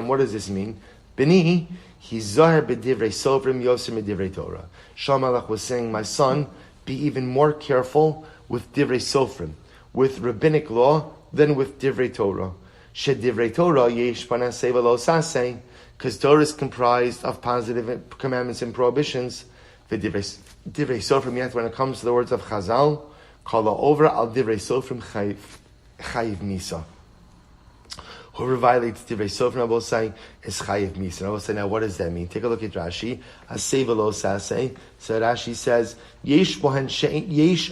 What does this mean? B'ni hizar b'divrei sofrim yoser medivrei Torah. Shamalach was saying, my son, be even more careful with divrei sofrim, with rabbinic law, than with divrei Torah. She divrei Torah yesh panasei v'lo sasei, because Torah is comprised of positive commandments and prohibitions. The divrei sofrim, yet when it comes to the words of Chazal, kala over al divrei sofrim chayiv misa. Whoever violates divrei sofrim, I will say, is chayiv misa. I will say, now what does that mean? Take a look at Rashi. Asei v'lo sasei. So Rashi says, yesh bohen she'in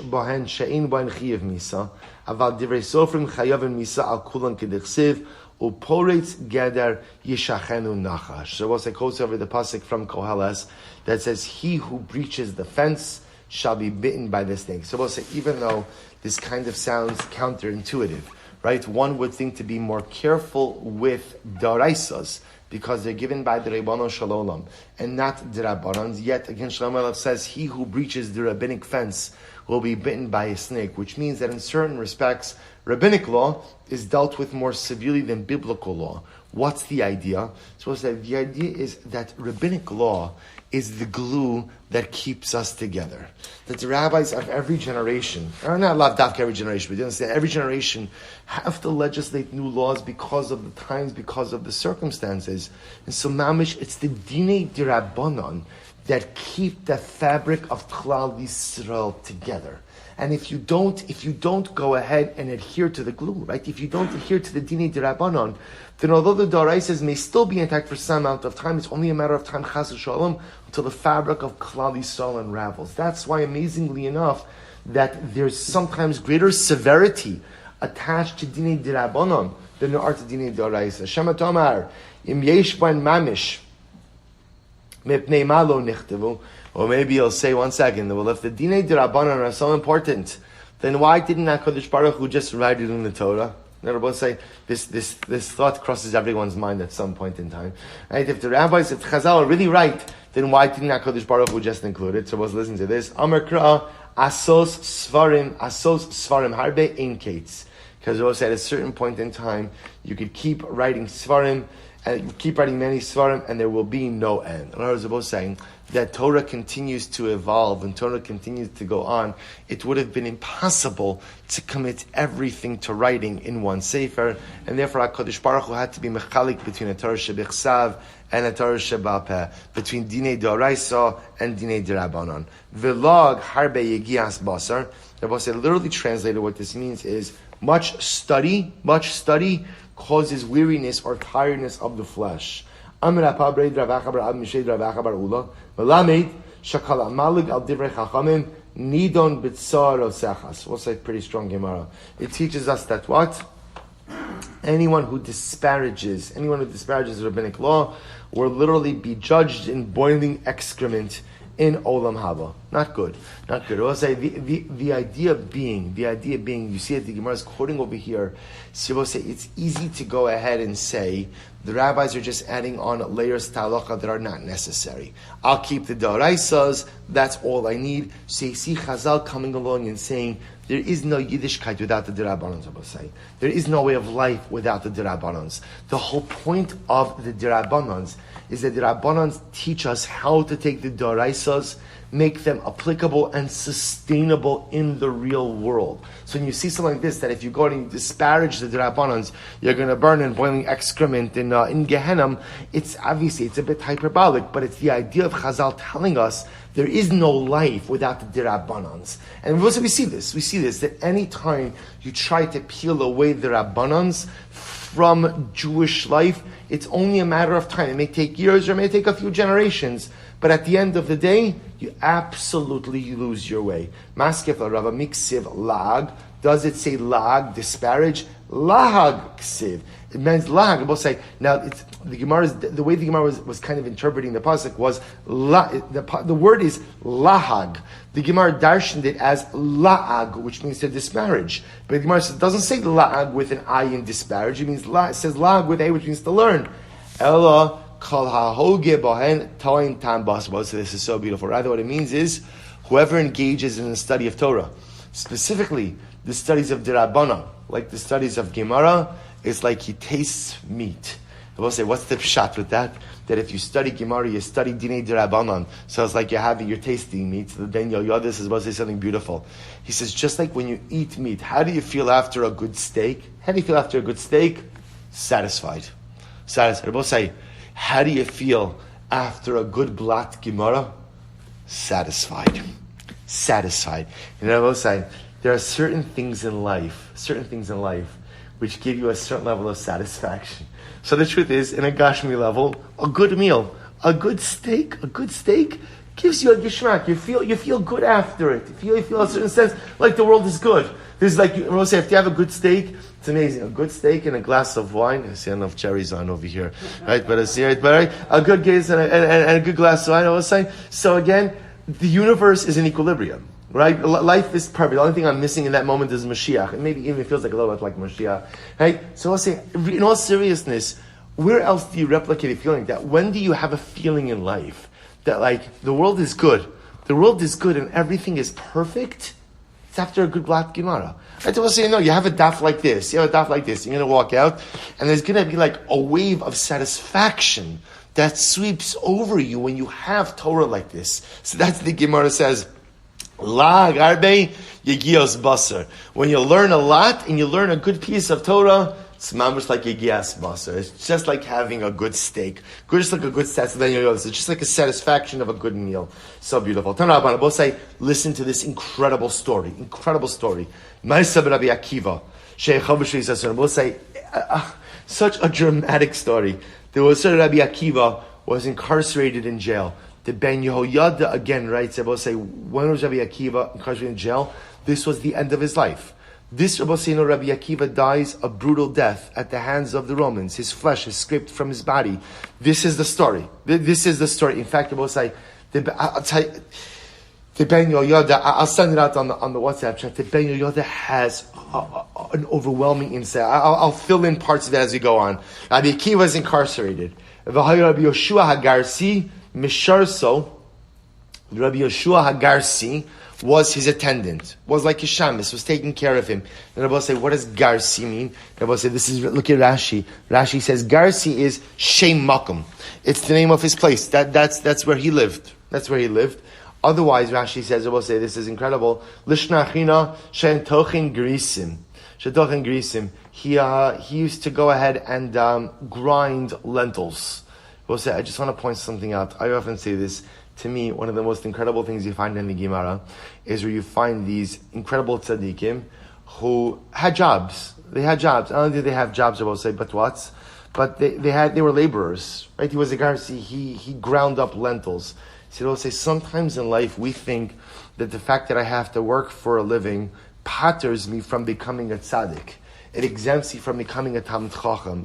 bohen chayiv misa. Aval divrei sofrim chayavim misa al kulan kedichsiv. Uporetz geder yishachenu nachash. So we'll say, quotes over the pasuk from Koheles that says, he who breaches the fence shall be bitten by the snake. So we'll say, even though this kind of sounds counterintuitive, right? One would think to be more careful with daraisas because they're given by the Rebbeinu Shalom and not the Rabbanans. Yet again, Shlomo Melech says, he who breaches the rabbinic fence will be bitten by a snake, which means that in certain respects, rabbinic law is dealt with more severely than biblical law. What's the idea? So the idea is that rabbinic law is the glue that keeps us together. That the rabbis of every generation, or not lavdafka every generation, but you understand, every generation have to legislate new laws because of the times, because of the circumstances. And so mamish, it's the dinei dirabbanon that keep the fabric of Klal Yisrael together. And if you don't go ahead and adhere to the glue, right? If you don't adhere to the Dinei D'Rabbanon, then although the Daraisas may still be intact for some amount of time, it's only a matter of time, Chas v'Shalom, until the fabric of Klal Yisrael unravels. That's why, amazingly enough, that there's sometimes greater severity attached to Dinei D'Rabbanon than there are to Dinei Daraisa. Shema Tomar, Im Yesh Ban Mamish, Mipnei Malo Nichtevu. Or maybe you'll say, one second, well, if the Dinei D'Rabbanan are so important, then why didn't HaKadosh Baruch Hu just write it in the Torah? And we'll say, this thought crosses everyone's mind at some point in time. Right? If the rabbis, if Chazal are really right, then why didn't HaKadosh Baruch Hu just include it? So let's listen to this. Amar Kra, Asos Svarim Harbe Ein Kates. Because we'll say at a certain point in time, you could keep writing Svarim, and you keep writing many Svarim, and there will be no end. In other words, we're both saying that Torah continues to evolve and Torah continues to go on. It would have been impossible to commit everything to writing in one sefer, and therefore HaKadosh Baruch Hu had to be mechalik between a Torah shebichsav and a Torah shebal peh, between Dinei D'Oraisa and Dinei D'Rabbanan. V'log harbe yegias basar. Rabbi said, literally translated, what this means is much study causes weariness or tiredness of the flesh. We'll say pretty strong Gemara. It teaches us that what? Anyone who disparages rabbinic law will literally be judged in boiling excrement in Olam Haba. Not good. We'll say the idea being, you see it, the Gemara is quoting over here, so we'll say it's easy to go ahead and say, the rabbis are just adding on layers to halacha that are not necessary. I'll keep the D'Oraisas, that's all I need. So you see Chazal coming along and saying, there is no Yiddishkeit without the D'Rabbanans, I will say. There is no way of life without the D'Rabbanans. The whole point of the D'Rabbanans is that the D'Rabbanans teach us how to take the D'Oraisas, make them applicable and sustainable in the real world. So when you see something like this, that if you go and you disparage the D'Rabbanans, you're going to burn in boiling excrement in Gehenna, it's obviously, it's a bit hyperbolic, but it's the idea of Chazal telling us there is no life without the D'Rabbanans. And also we see this, that any time you try to peel away the Rabbanans from Jewish life, it's only a matter of time. It may take years or it may take a few generations, but at the end of the day, you absolutely lose your way. Maskef Rava Miksiv Lag. Does it say lag, disparage? lahag ksiv. It means lahag. We'll say now. It's the Gemara. The way the Gemara was kind of interpreting the pasuk was the word is lahag. The Gemara darshaned it as laag, which means to disparage. But the Gemara doesn't say laag with an I in disparage. It means it says laag with a, which means to learn. Ella kol hahoge bohen toin tam basbo. So this is so beautiful. Rather, what it means is whoever engages in the study of Torah, specifically the studies of Dirabana, like the studies of Gemara, is like he tastes meat. I will say, what's the pshat with that? That if you study Gemara, you study Dinei Dirabanan. So it's like you're tasting meat. So then Yoyada is about to say something beautiful. He says, just like when you eat meat, how do you feel after a good steak? How do you feel after a good steak? Satisfied. Satisfied. I will say, how do you feel after a good blat Gemara? Satisfied. Satisfied. And I will say, there are certain things in life, which give you a certain level of satisfaction. So the truth is, in a Gashmi level, a good meal, a good steak gives you a gishmak. You feel good after it. You feel a certain sense like the world is good. There's like, you know, say, if you have a good steak, it's amazing. A good steak and a glass of wine. I see enough cherries on over here, right? But I see, right? But a good gaze and a good glass of wine. I was saying. So again, the universe is in equilibrium. Right? Life is perfect. The only thing I'm missing in that moment is Mashiach. It maybe even feels like a little bit like Mashiach. Right? So I'll say, in all seriousness, where else do you replicate a feeling like that? When do you have a feeling in life that like the world is good? The world is good and everything is perfect? It's after a good Blat Gemara. I will say, no, you have a daf like this. You have a daf like this. You're going to walk out and there's going to be like a wave of satisfaction that sweeps over you when you have Torah like this. So that's the Gemara says, La garbe yegios basar. When you learn a lot and you learn a good piece of Torah, it's mamish like yegias basar. It's just like having a good steak. Just like a good steak. It's just like a satisfaction of a good meal. So beautiful. Tanabana both say, listen to this incredible story. Incredible story. Ma'aseh Rabbi Akiva. Both say, such a dramatic story. There was Rabbi Akiva was incarcerated in jail. The Ben Yehoyada again writes, I will say, when was Rabbi Akiva incarcerated in jail? This was the end of his life. This Rabbi Akiva dies a brutal death at the hands of the Romans. His flesh is scraped from his body. This is the story. This is the story. In fact, I will say, I'll tell you, the Ben Yehoyada, I'll send it out on the WhatsApp chat. The Ben Yehoyada has an overwhelming insight. I'll fill in parts of it as we go on. Rabbi Akiva is incarcerated. Rabbi Yoshua Hagarsi, Misharso, Rabbi Yoshua Hagarsi was his attendant, was like his shamus, was taking care of him. And Rabbi say, what does Garsi mean? Rabbi say, look at Rashi. Rashi says, Garsi is Shem Makom. It's the name of his place. That's where he lived. That's where he lived. Otherwise, Rashi says, Rabbi say, this is incredible. Lishnachina Shen Tochin Grisim. Shetochin Grisim. He used to go ahead and grind lentils. We'll say, I just want to point something out. I often say this. To me, one of the most incredible things you find in the Gemara is where you find these incredible tzaddikim who had jobs. They had jobs. Not only did they have jobs, I will say, but what? But they were laborers, right? He was a Garsi. He ground up lentils. So I will say, sometimes in life we think that the fact that I have to work for a living patters me from becoming a tzaddik. It exempts you from becoming a Talmid Chacham.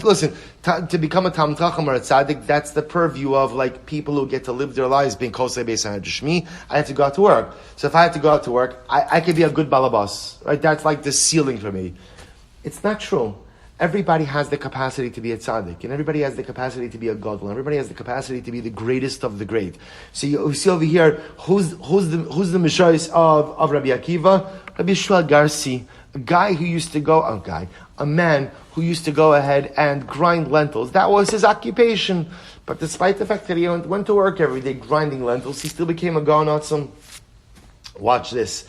Listen, to become a Talmid Chacham or a tzaddik, that's the purview of like people who get to live their lives being kosei beis hanadishmi. I have to go out to work. So if I have to go out to work, I could be a good balabas, right? That's like the ceiling for me. It's not true. Everybody has the capacity to be a tzaddik, and everybody has the capacity to be a gadol, and everybody has the capacity to be the greatest of the great. So you see over here, who's the Mishrais of Rabbi Akiva? Rabbi Yeshua Garsi. A man who used to go ahead and grind lentils. That was his occupation. But despite the fact that he went to work every day grinding lentils, he still became a Gaon. Watch this.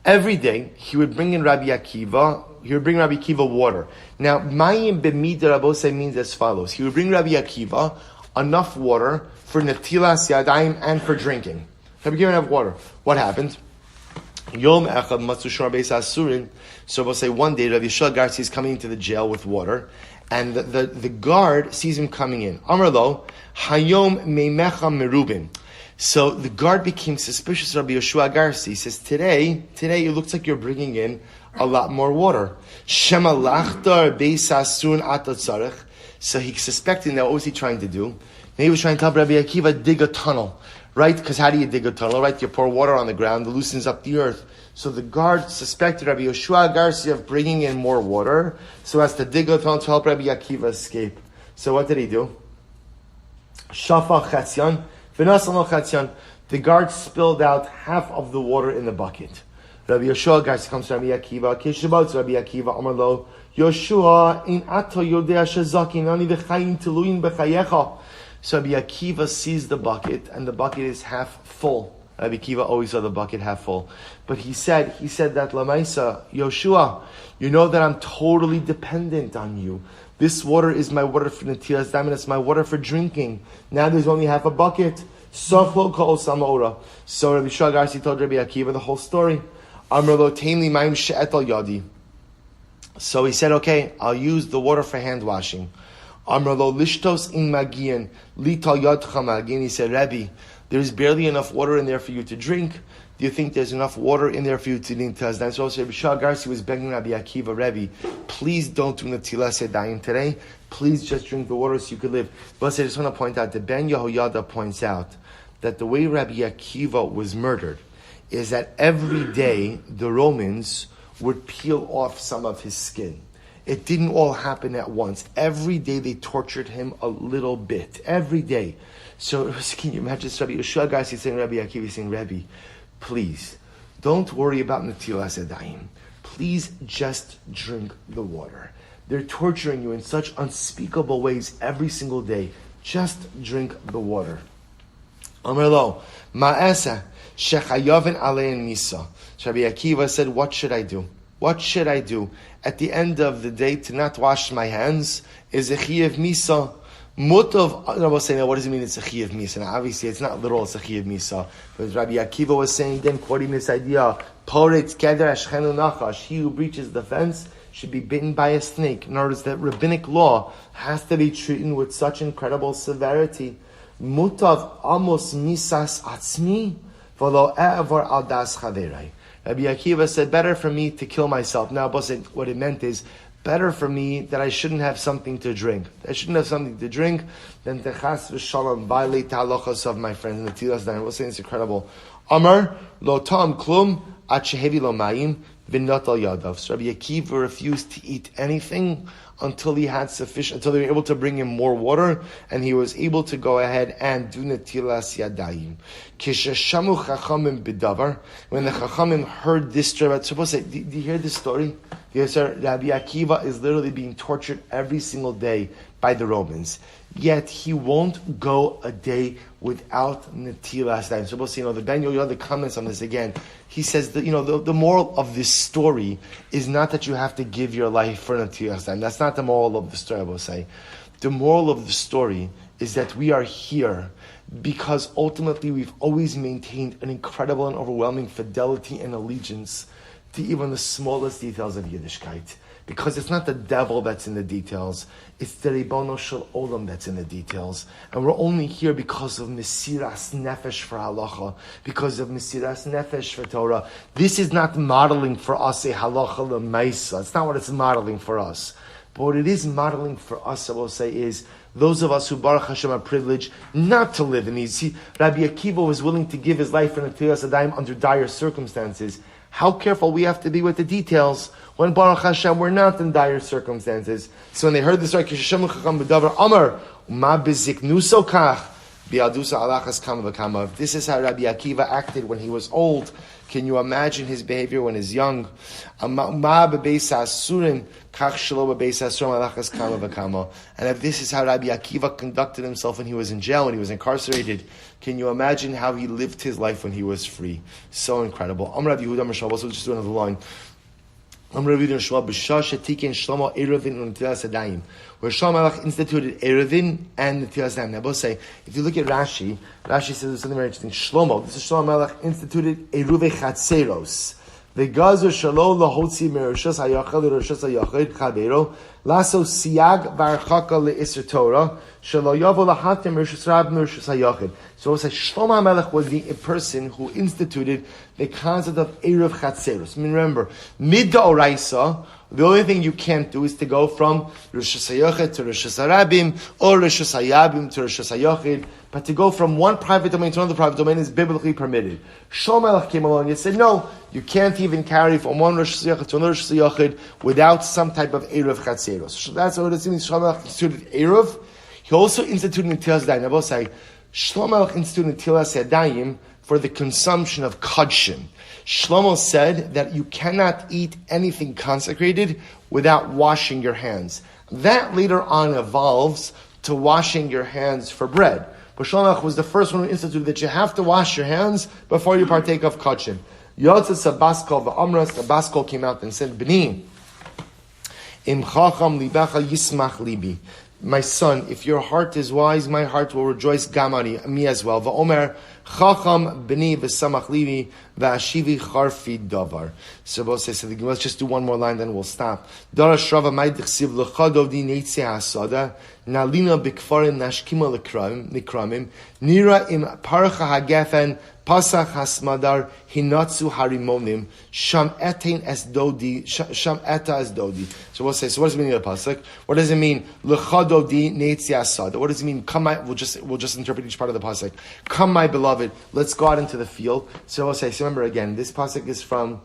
Every day, he would bring in Rabbi Akiva water. Now, Mayim b'mida Rabosai means as follows. He would bring Rabbi Akiva enough water for netilas yadayim and for drinking. Rabbi Akiva enough water. What happened? Yom echad matzu shor beis asurin. So we'll say one day Rabbi Yishua Garsi is coming into the jail with water, and the guard sees him coming in. Amar lo, hayom meimecha merubin. So the guard became suspicious of Rabbi Yoshua Garsi. He says, today it looks like you're bringing in a lot more water. Shema lachtar beisasun atatzarech. So he's suspecting that what was he trying to do? Maybe he was trying to help Rabbi Akiva dig a tunnel, right? Because how do you dig a tunnel, right? You pour water on the ground, it loosens up the earth. So the guard suspected Rabbi Yoshua Garsi of bringing in more water so as to dig a tunnel to help Rabbi Akiva escape. So what did he do? Shafach chatzyan. The guard spilled out half of the water in the bucket. Rabbi Yoshua Garsi comes to Rabbi Akiva. Keshabat Rabbi Akiva Amarlo Yoshua in ato yodea shezakin ani v'chayim teluin b'chayecha. So Rabbi Akiva sees the bucket, and the bucket is half full. Rabbi Akiva always saw the bucket half full, but he said that Lamaisa Yoshua, you know that I'm totally dependent on you. This water is my water for Netilas Dam, it's my water for drinking. Now there's only half a bucket. Soflo kol samora. So Rabbi Yoshua Garsi told Rabbi Akiva the whole story. Amrlo taimli maim she'etal yadi. So he said, okay, I'll use the water for hand washing. Amrlo lishtos in magian lital yadcha magin. He said, Rabbi, there's barely enough water in there for you to drink. Do you think there's enough water in there for you to Netilas Dayim? So also Rabbi Yoshua Garsi was begging Rabbi Akiva, Rabbi, please don't do Netilas Dayim today. Please just drink the water so you could live. But I just want to point out that Ben Yehoyada points out that the way Rabbi Akiva was murdered is that every day the Romans would peel off some of his skin. It didn't all happen at once. Every day they tortured him a little bit. Every day. So can you imagine Rabbi Yoshua Garsi saying, Rabbi Akiva saying, Rabbi, please, don't worry about Netilas Dayim. Please just drink the water. They're torturing you in such unspeakable ways every single day. Just drink the water. Amarlo, ma'asa, shechayavin alein misa. So Rabbi Akiva said, what should I do? What should I do? At the end of the day, to not wash my hands is a chiyav misa. Mutav, I was saying, what does it mean it's a chiyav misa? Now, obviously, it's not literal, it's a chiyav misa. But Rabbi Akiva was saying, then quoting this idea, Poretz keder ashchenu nachash, he who breaches the fence should be bitten by a snake. In other words, that rabbinic law has to be treated with such incredible severity. Mutav amos misas atzmi, v'lo e'avor al das chaverai. Rabbi Akiva said, better for me to kill myself. Now, what it meant is, better for me that I shouldn't have something to drink. I shouldn't have something to drink than to chas v'shalom violate the halachas of my friends. Netilas Dayim. We'll say it's incredible. Amar lo tam klum at shehevi lo mayim v'natal yadav. So Rabbi Akiva refused to eat anything until he had sufficient, until they were able to bring him more water, and he was able to go ahead and do netilas yadayim. Kishashamu chachamim bidavar. When the chachamim heard this story, suppose say, do you hear this story? Yes, sir. Rabbi Akiva is literally being tortured every single day by the Romans. Yet he won't go a day without netilas yadayim. Suppose the Ben Yehoyada comments on this again. He says that the moral of this story is not that you have to give your life for netilas yadayim. That's not the moral of the story. I will say, the moral of the story is that we are here because ultimately we've always maintained an incredible and overwhelming fidelity and allegiance to even the smallest details of Yiddishkeit. Because it's not the devil that's in the details, it's the Ribono Shel Olam that's in the details. And we're only here because of Mesiras Nefesh for Halacha, because of Mesiras Nefesh for Torah. This is not modeling for us a Halacha L'Maisa. It's not what it's modeling for us. But what it is modeling for us, I will say, is those of us who Baruch Hashem are privileged not to live in these. See, Rabbi Akiva was willing to give his life for Netilas Yadayim under dire circumstances. How careful we have to be with the details when Baruch Hashem we're not in dire circumstances. So when they heard this, right, Kishashem Chacham B'Davar Amar Ma B'Ziknuso Kach B'Yadusa Alachas Kama V'Kama. If this is how Rabbi Akiva acted when he was old, can you imagine his behavior when he's young? Ma B'Beis Asurim Kach Shelo B'Beis Asurim Alachas Kama V'Kama. And if this is how Rabbi Akiva conducted himself when he was in jail, when he was incarcerated, can you imagine how he lived his life when he was free? So incredible. Amar Rav Yehuda Mishal. Also, just do another line. Amar Rav Yehuda Mishal. B'Shah Shetiken Shlomo Eruvin and Netilas Yadayim, where Shlomo Melech instituted Eruvin and Netilas Yadayim. Now, both say, if you look at Rashi says something very interesting. Shlomo, this is Shlomo Melech instituted Eruvei Chatzeros. The gazer shalom lahotzi merishas hayachal l'rishas hayachid chavero laso siag varchaka le'isr Torah shalo yavo lahatim merishas rab merishas hayachid. So it says Shlomo HaMelech was the person who instituted the concept of Eruv Chatzeros. I mean, remember, mid oraisa, the only thing you can't do is to go from Rishas Hayachid to Rishas Harabim or Rishas Hayabim to Rishas Hayachid. But to go from one private domain to another private domain is biblically permitted. Shlomo HaMelech came along and said, no, you can't even carry from one Rishas Hayachid to another Rishas Hayachid without some type of Eruv Chatzeros. So that's what it means. Shlomo HaMelech instituted Eruv. He also instituted Netilas Yadayim. I will say, Shlomo HaMelech instituted Netilas Yadayim for the consumption of Kodshim. Shlomo said that you cannot eat anything consecrated without washing your hands. That later on evolves to washing your hands for bread. But Shlomo was the first one who instituted that you have to wash your hands before you partake of Kodshim. Yotzes Sabaskol v'Amras, Sabaskol came out and said, B'ni, im chacham libecha yismach libi. My son, if your heart is wise, my heart will rejoice gamari, me as well. Va'omer, chacham b'ni v'samach livi v'ashivi charfi davar. So let's just do one more line, then we'll stop. Dara shrava ma'idchsiv l'chadovdi neitze hasada, nalina b'kfarim nashkima l'kramim, nira im parcha hagefen, Pasach hasmadar hinatsu harimonim sham etain es dodi sham eta es dodi. So we'll say. So what does it mean in the pasuk? What does it mean? Lechadodi neitzi asada. What does it mean? Come, my. We'll just interpret each part of the pasuk. Come, my beloved. Let's go out into the field. So we'll say. So remember again. This pasuk is from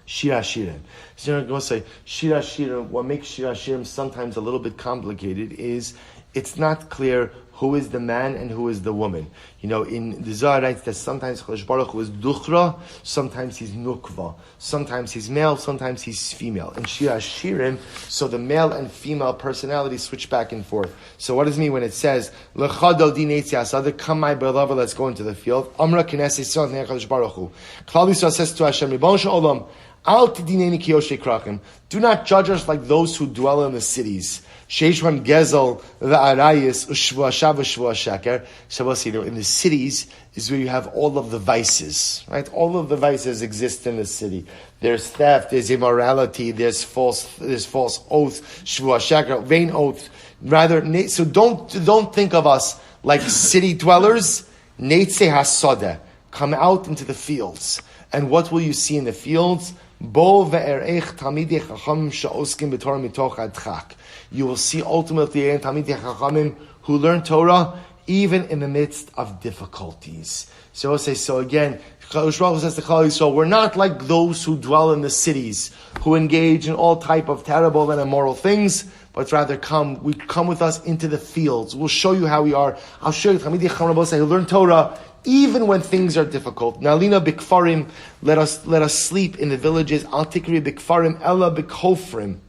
Shir HaShirim. So we'll say Shir HaShirim. What makes Shir HaShirim sometimes a little bit complicated is it's not clear who is the man and who is the woman. You know, in the Zohar writes that sometimes Chodesh Baruch Hu is Duchra, sometimes he's Nukva, sometimes he's male, sometimes he's female. In Shir HaShirim, so the male and female personalities switch back and forth. So what does it mean when it says, L'chado di neitzi asada, come my beloved, let's go into the field. Amra k'nesei Yisrael ne'er Chodesh Baruch Hu. Klal Yisrael says to Hashem, Ribon Shalom, Al tidineni ki yoshei krachim. Do not judge us like those who dwell in the cities. Sheishwan Gezel v'arayis u'shvua shav u'shvua shaker. So we'll see, in the cities is where you have all of the vices, right? All of the vices exist in the city. There's theft, there's immorality, there's false oath, shvua shaker, vain oath. Rather, so don't think of us like city dwellers. Neitzei hasodeh. Come out into the fields. And what will you see in the fields? Bo ve'erech tamidei chacham she'oskim b'torah mitoch adchak. You will see ultimately tamidei chachamim who learn Torah even in the midst of difficulties. So I'll say, so again, Chodesh Baruch Hu says to Klal Yisrael, we're not like those who dwell in the cities, who engage in all type of terrible and immoral things, but rather come with us into the fields. We'll show you how we are. I'll show you tamidei chachamim who learn Torah even when things are difficult. Nalina bikfarim, let us sleep in the villages. Al tikri bikfarim ella bikhofrim.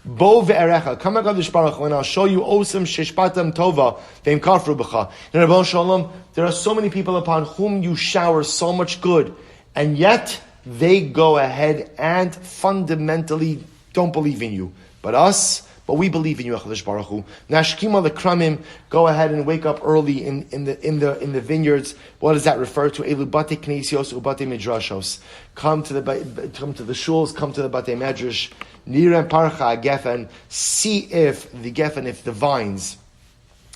Bo ve'erecha, come HaKadosh Baruch Hu, and I'll show you osam sheshpatam tova ve'im kafru b'cha. In Rabban Shalom, there are so many people upon whom you shower so much good, and yet they go ahead and fundamentally don't believe in you. But we believe in you, HaKadosh Baruch Hu. Nashkima l'kramim, go ahead and wake up early in the vineyards. What does that refer to? Elu bate knesios ubate midrashos. Come to the shuls, come to the bate medrash. Niran parcha gefen. See if the vines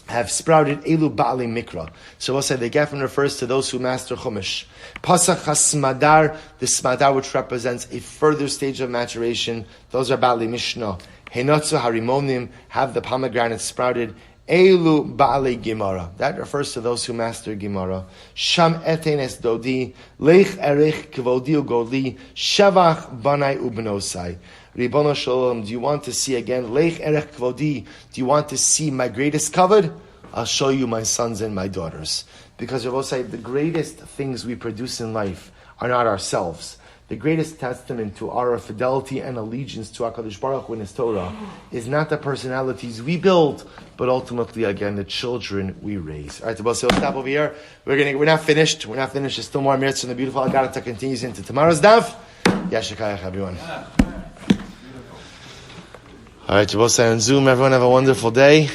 have sprouted elu ba'ali mikra. So we'll say the gefen refers to those who master chumash. Pasach hasmadar, the smadar which represents a further stage of maturation. Those are ba'ali mishnah. Henotzu harimonim, have the pomegranate sprouted. Elu ba'alei Gemara. That refers to those who master Gemara. Sham etein es dodi, leich erich kvodi ugoli, shavach banai ubnosai. Ribono Shalom, do you want to see again? Leich erich kvodi, do you want to see my greatest covered? I'll show you my sons and my daughters. Because Rabbi say the greatest things we produce in life are not ourselves. The greatest testament to our fidelity and allegiance to HaKadosh Baruch Hu and His Torah is not the personalities we build, but ultimately, again, the children we raise. All right, so we'll stop over here. We're not finished. There's still more mitzvahs, and the beautiful Agarata continues into tomorrow's daf. Yashikayach, everyone. All right, Jabosai on Zoom. Everyone have a wonderful day.